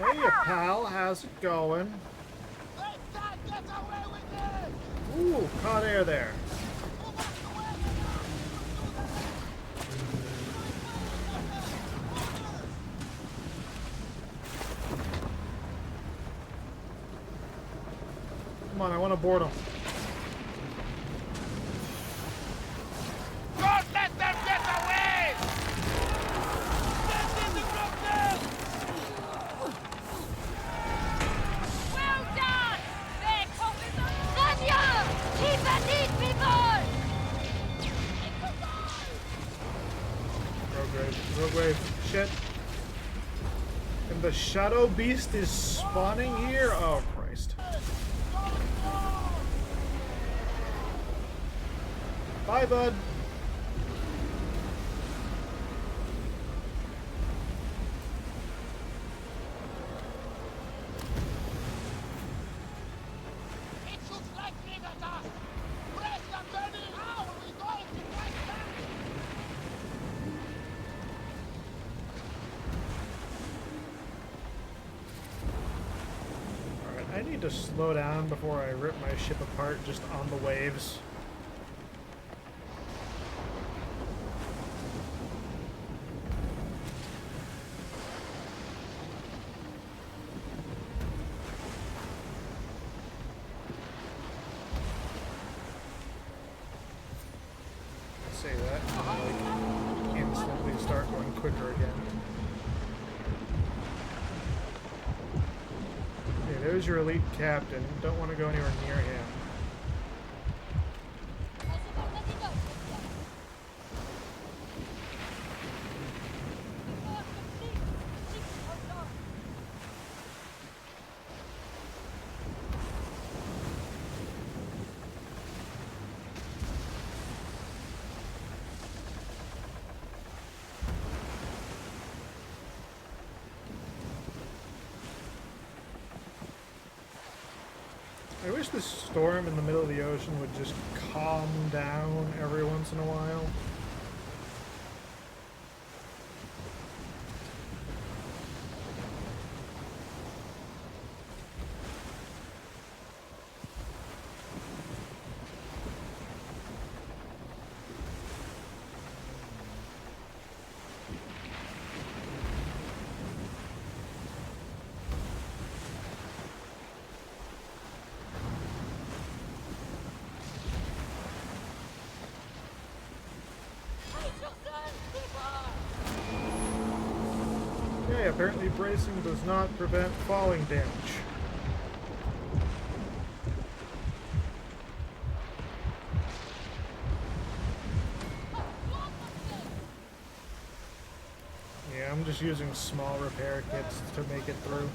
Hey, pal, how's it going? Ooh. Hot air there. Come on, I want to board them. Don't let them get away! Well done! Their coffins are... Seigneur! Keep at these people! Rogue wave. Shit. And the Shadowbeast is spawning here? Oh, Christ. Bye, bud. It looks like they got us! Press the burning! How are we going to fight back? Alright, I need to slow down before I rip my ship apart just on the waves. Say that, and like instantly start going quicker again. Okay, there's your elite captain. Don't want to go anywhere near him. I wish this storm in the middle of the ocean would just calm down every once in a while. Okay, apparently bracing does not prevent falling damage. Yeah, I'm just using small repair kits to make it through.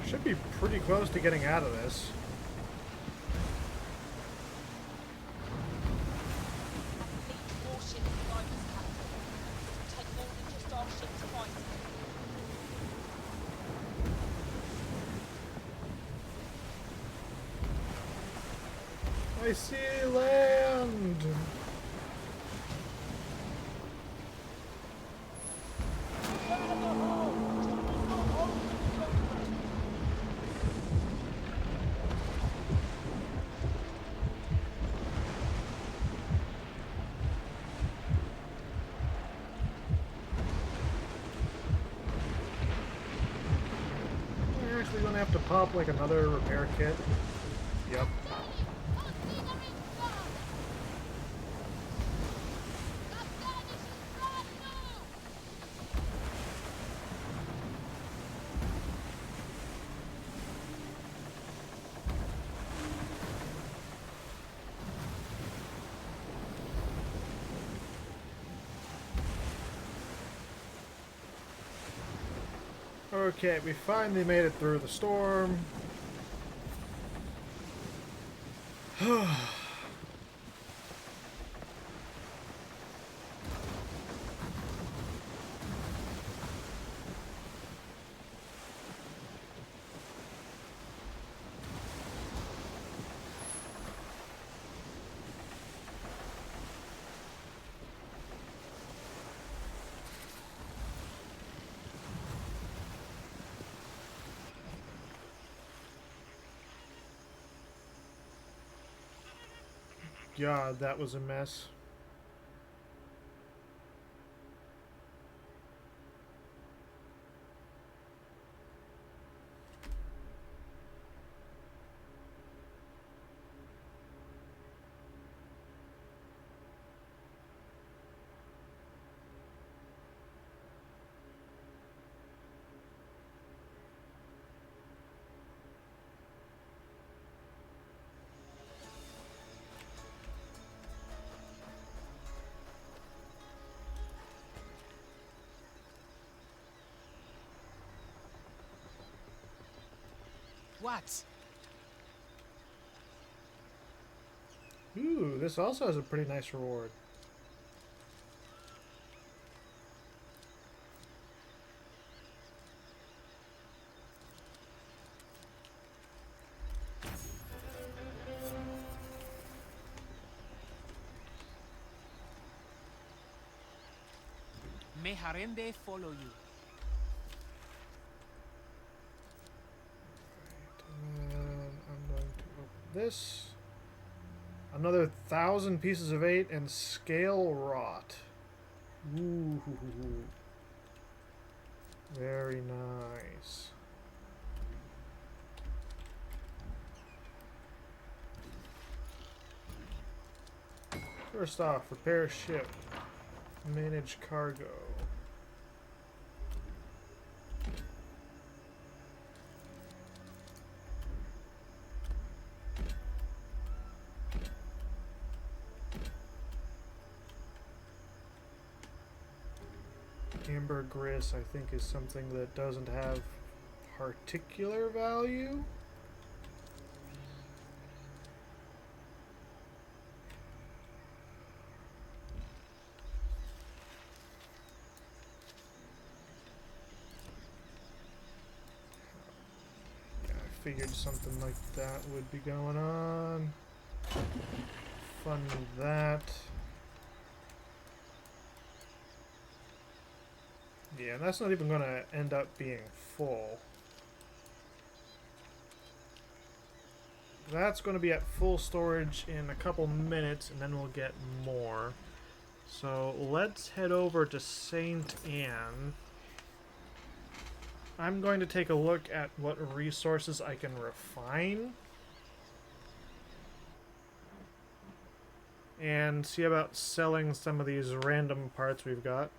Should be pretty close to getting out of this. I see land! We're actually gonna have to pop like another repair kit. Yep. Okay, we finally made it through the storm. God, that was a mess. What? Ooh, this also has a pretty nice reward. May Harende follow you. And I'm going to open this. Another 1,000 pieces of 8 and scale rot. Ooh. Very nice. First off, repair ship. Manage cargo. Ambergris, I think, is something that doesn't have particular value. Yeah, I figured something like that would be going on. Fun with that. Yeah, and that's not even going to end up being full. That's going to be at full storage in a couple minutes, and then we'll get more. So let's head over to St. Anne. I'm going to take a look at what resources I can refine. And see about selling some of these random parts we've got.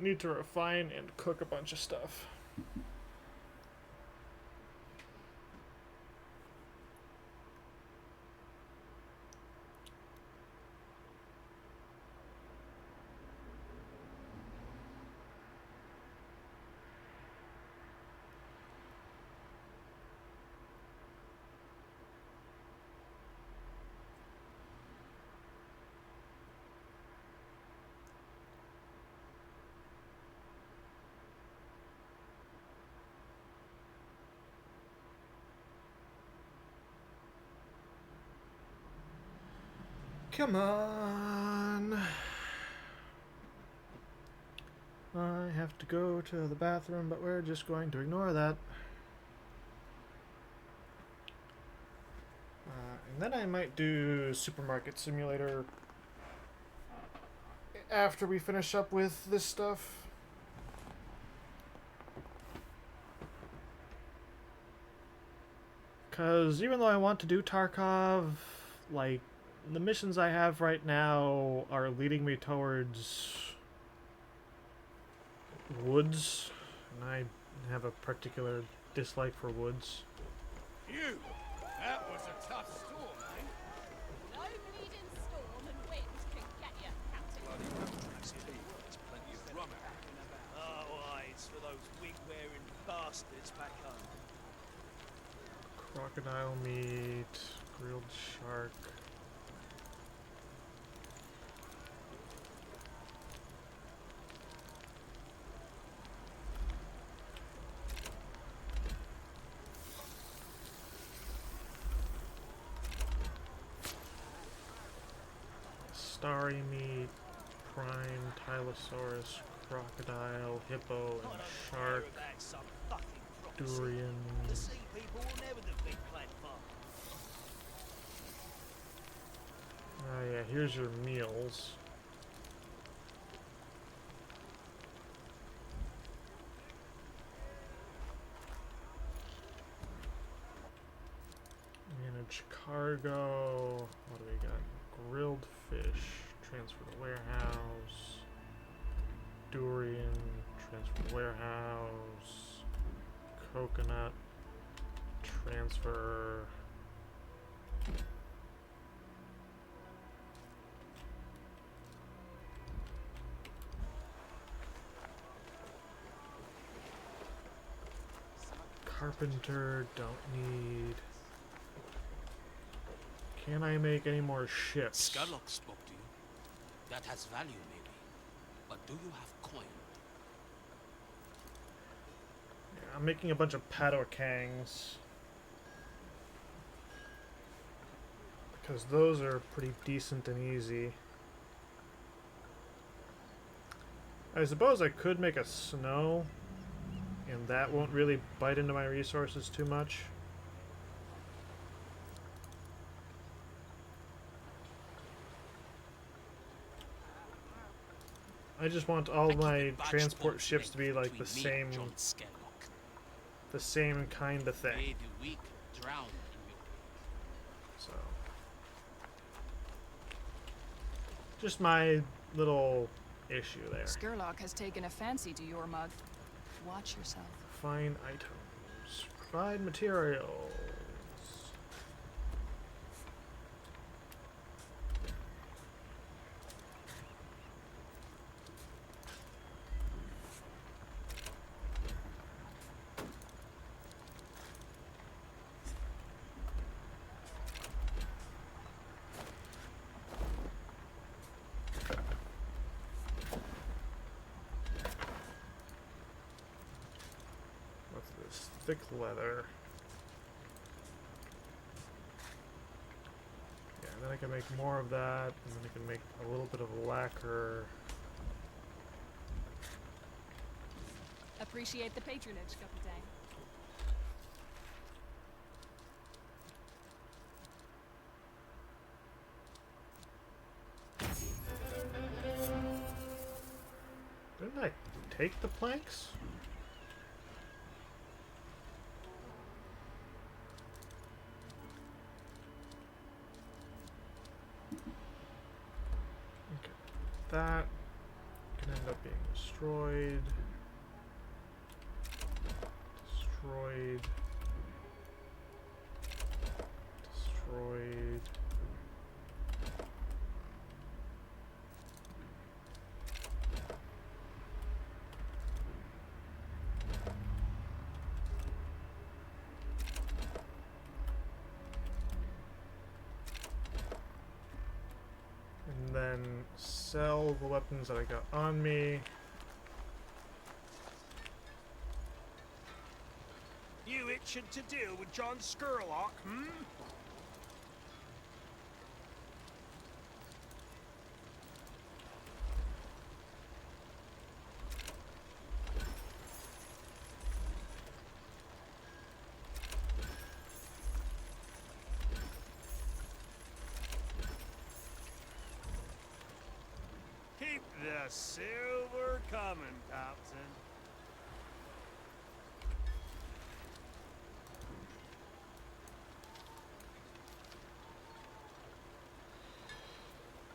Need to refine and cook a bunch of stuff. Come on. I have to go to the bathroom, but we're just going to ignore that. And then I might do Supermarket Simulator after we finish up with this stuff. Because even though I want to do Tarkov, like, the missions I have right now are leading me towards woods, and I have a particular dislike for woods. You! That was a tough storm, eh? No bleeding storm and wind can get you, Captain. There's plenty of rum out. Oh, aye, it's for those wig-wearing bastards back home. Crocodile meat, grilled shark. Starry meat, prime, Tylosaurus, crocodile, hippo, and I don't care shark, about some fucking prophecy. durian. The sea people will never defeat Planet Farm. Oh yeah, here's your meals. Manage cargo. What do we got? Grilled fish. Transfer to warehouse. Durian. Transfer to warehouse. Coconut. Transfer. Carpenter, don't need. Can I make any more ships? Scarlock spoke to you. That has value, maybe. But do you have coin? Yeah, I'm making a bunch of Padokangs. Because those are pretty decent and easy. I suppose I could make a snow, and that won't really bite into my resources too much. I just want all my transport ships to be like the same kind of thing. May the weak drown in your So just my little issue there. Skurlock has taken a fancy to your mug. Watch yourself. Fine items. Provide materials. What's this? Thick leather. Yeah, and then I can make more of that, and then I can make a little bit of lacquer. Appreciate the patronage, Capitaine. Didn't I take the planks? Okay. That can end up being destroyed. Destroyed. Destroyed. And then sell the weapons that I got on me. You itching to deal with John Skurlock, hmm? Keep the silver coming, Captain.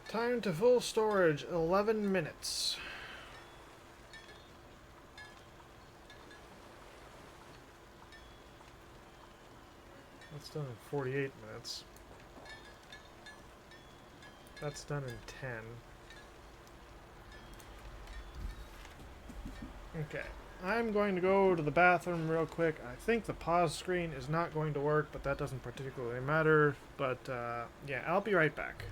Time to full storage, 11 minutes. That's done in 48 minutes. That's done in 10. Okay, I'm going to go to the bathroom real quick. I think the pause screen is not going to work, but that doesn't particularly matter. But yeah, I'll be right back.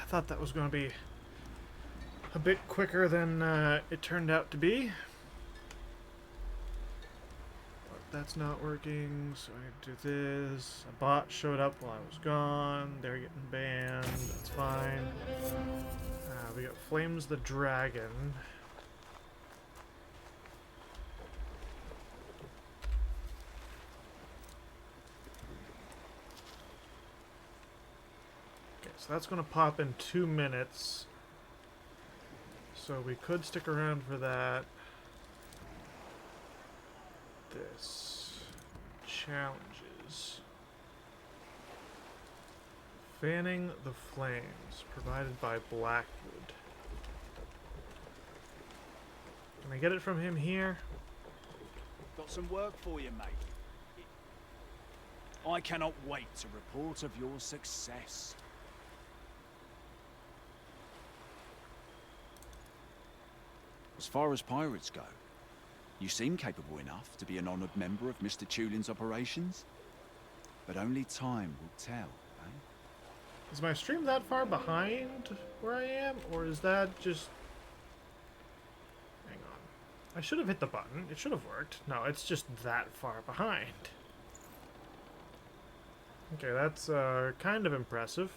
thought that was going to be a bit quicker than it turned out to be. But that's not working, so I can do this. A bot showed up while I was gone. They're getting banned. That's fine. We got Flames the Dragon. Okay, so that's going to pop in 2 minutes. So we could stick around for that. This. Challenges. Fanning the Flames, provided by Blackwood. Can I get it from him here? Got some work for you, mate. I cannot wait to report of your success. As far as pirates go, you seem capable enough to be an honored member of Mr. Tulin's operations. But only time will tell, eh? Is my stream that far behind where I am? Or is that just... Hang on. I should have hit the button. It should have worked. No, it's just that far behind. Okay, that's kind of impressive.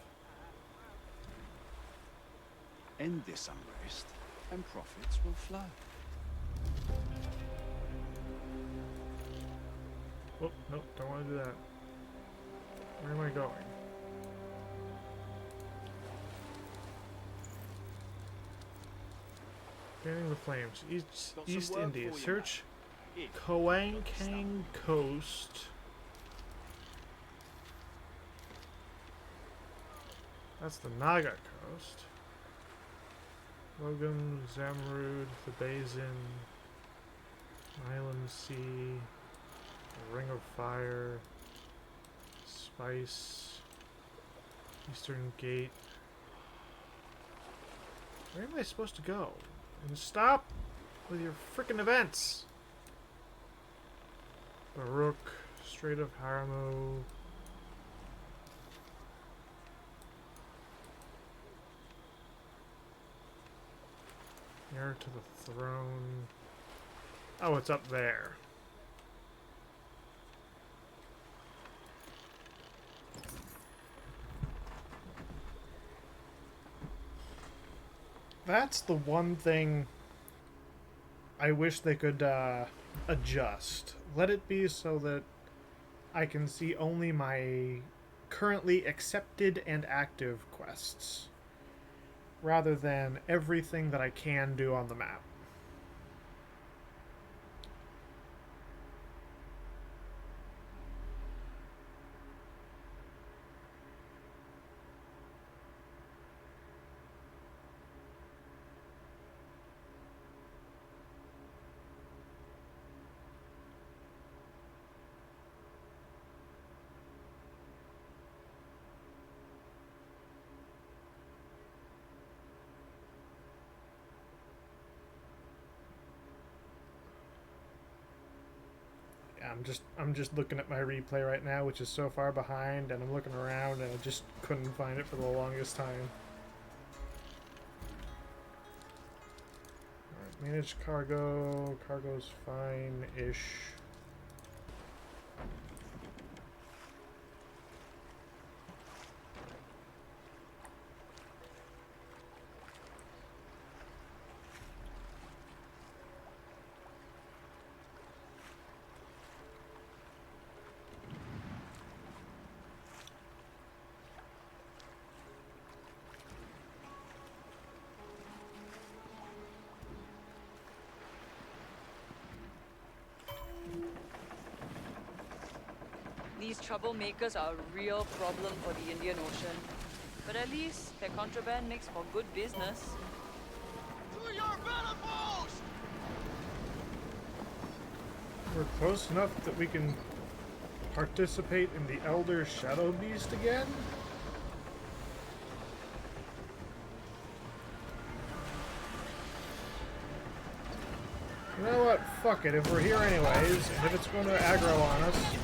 End this unrest, and profits will flow. Oh, nope, don't want to do that. Where am I going? Fanning the Flames. East Indies. Search Koangkang Coast. That's the Naga Coast. Logan, Zamrud, the Basin, Island Sea, Ring of Fire, Spice, Eastern Gate. Where am I supposed to go? And stop with your frickin' events! Baruch, Strait of Haramo. Heir to the throne. Oh, it's up there. That's the one thing I wish they could adjust. Let it be so that I can see only my currently accepted and active quests, rather than everything that I can do on the map. I'm just looking at my replay right now, which is so far behind, and I'm looking around and I just couldn't find it for the longest time. Alright, manage cargo. Cargo's fine-ish. These troublemakers are a real problem for the Indian Ocean. But at least their contraband makes for good business. To your battle post! We're close enough that we can participate in the Elder Shadowbeast again? You know what? Fuck it. If we're here anyways, and if it's going to aggro on us...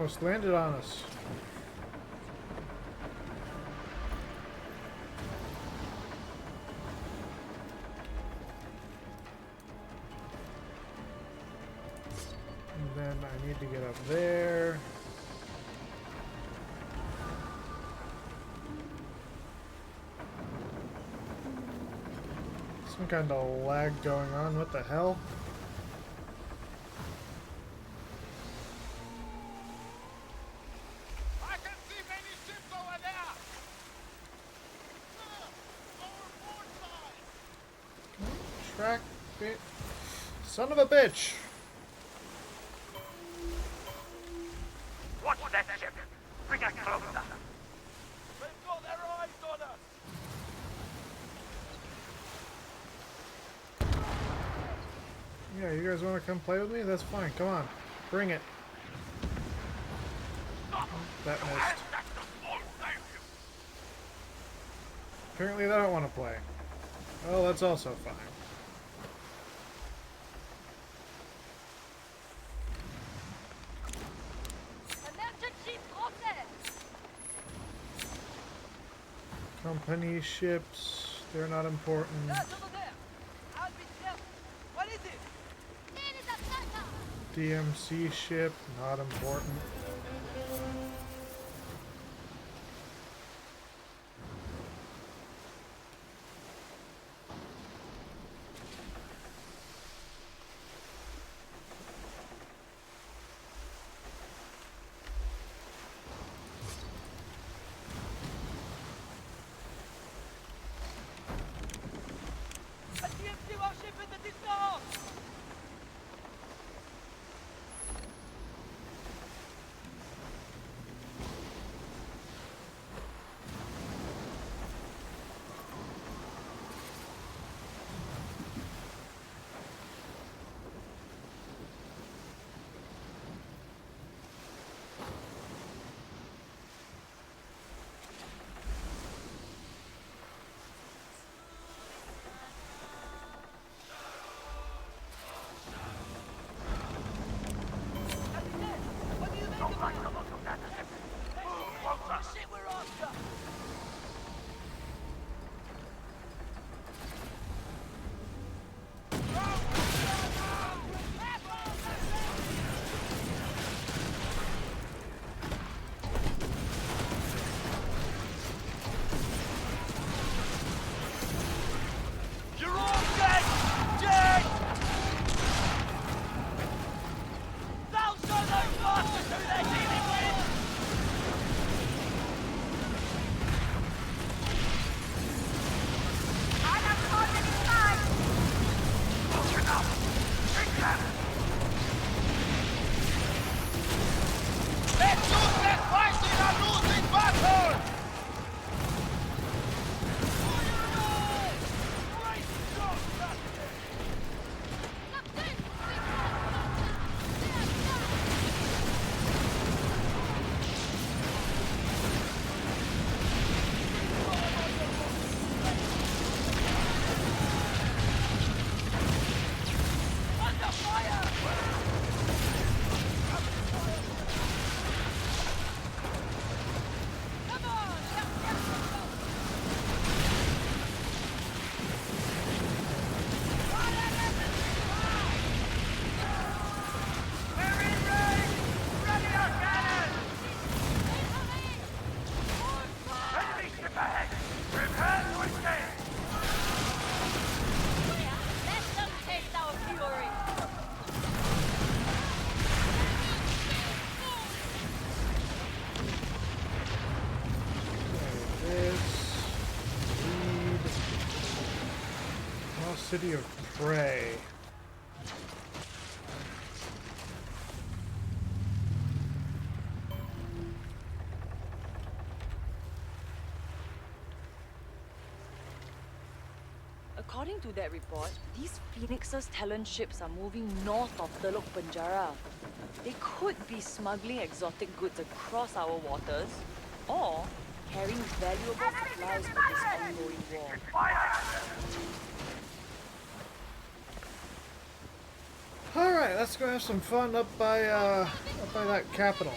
Almost landed on us. And then I need to get up there. Some kind of lag going on. What the hell? I can see many ships over there! Our port side! Track bit. Son of a bitch! Watch that ship. Bring us closer. They've got their eyes on us! Yeah, you guys want to come play with me? That's fine. Come on. Bring it. That missed. Apparently they don't want to play. Well, that's also fine. Emergency process! Company ships, they're not important. That's over there. I'll be careful. What is it? DMC ship, not important. A TMC warship in the distance! What do you make of it? The ship we're after! You're all dead! Dead! They'll show those bastards who they're dealing with! I have caught them inside! Close enough. Big cannon. Let's use that fighting a losing battle! Great shot, Dustin! Under fire! Come on! We're in range. Ready our cannons. Enemy ship ahead. Prepare to engage. Let them taste our fury! This. Lead. Lost City of Prey. According to that report, these Phoenix's Talon ships are moving north of Teluk Penjara. They could be smuggling exotic goods across our waters, or carrying valuable supplies for this ongoing war. Alright, let's go have some fun up by that capital.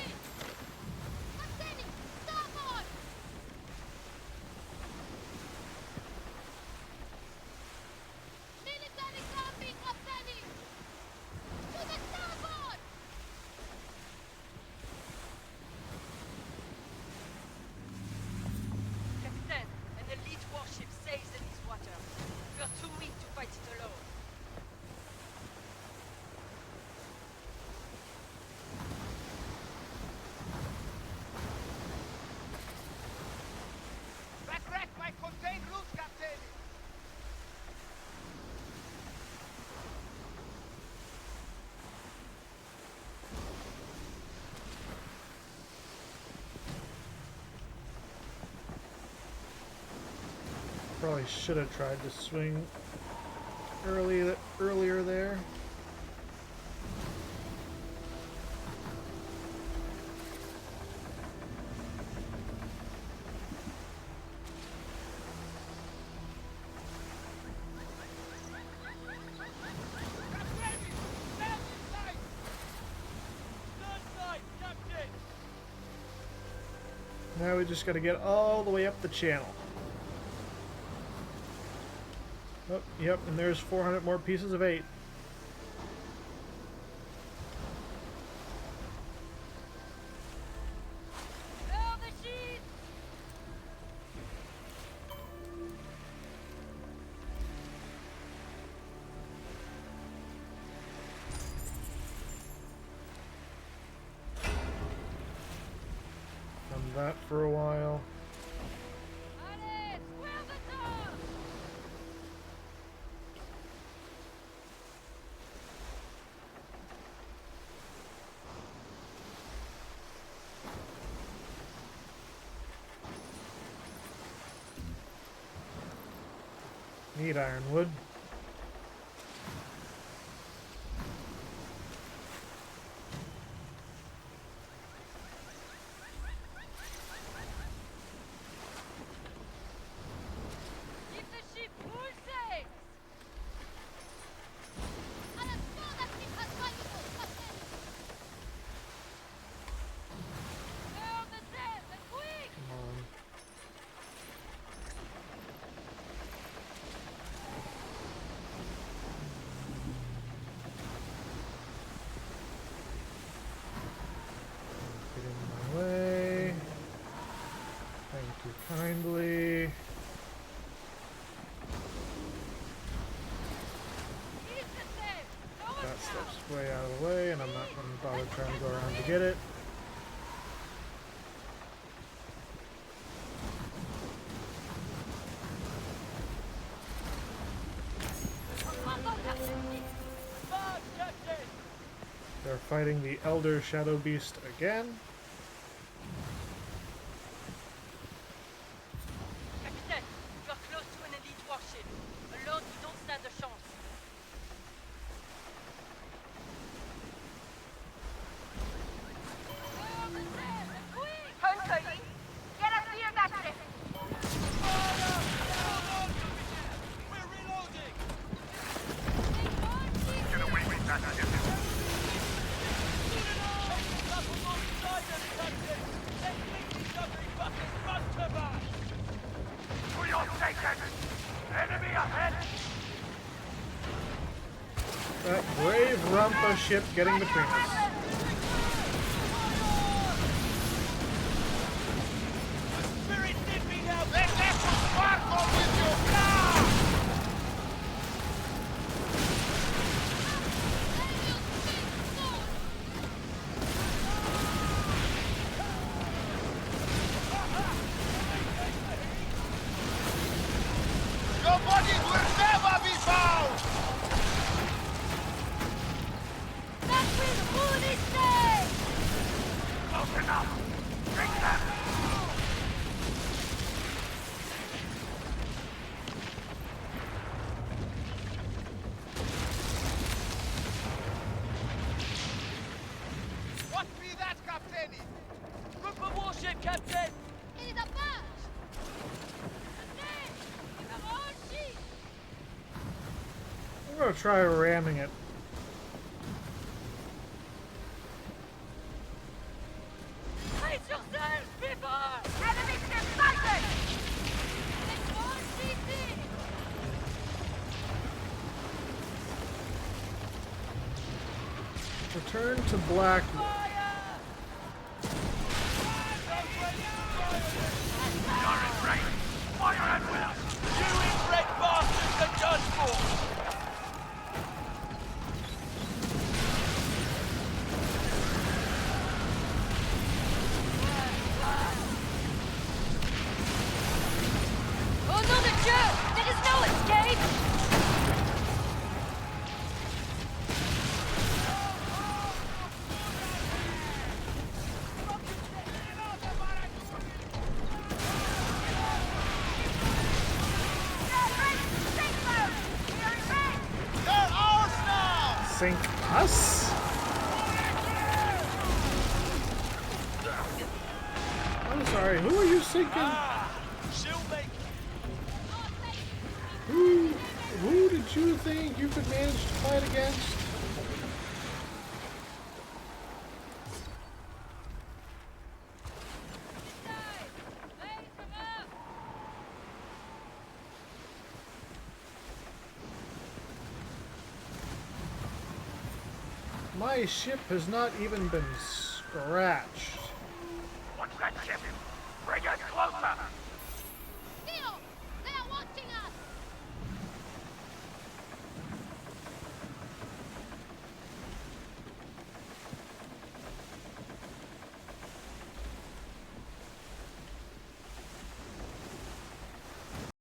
Probably should have tried to swing earlier there. Now we just got to get all the way up the channel. Oh, yep, and there's 400 more pieces of 8. Done that for a while. Need ironwood. Kindly. That stuff's way out of the way, and I'm not going to bother trying to go around to get it. They're fighting the Elder Shadowbeast again. That brave Rumpa ship getting between us. I'm gonna try ramming it. Return to Blackwood. sink us? I'm sorry, who are you sinking? Who did you think you could manage to fight against? My ship has not even been scratched. What's that ship? Bring us closer!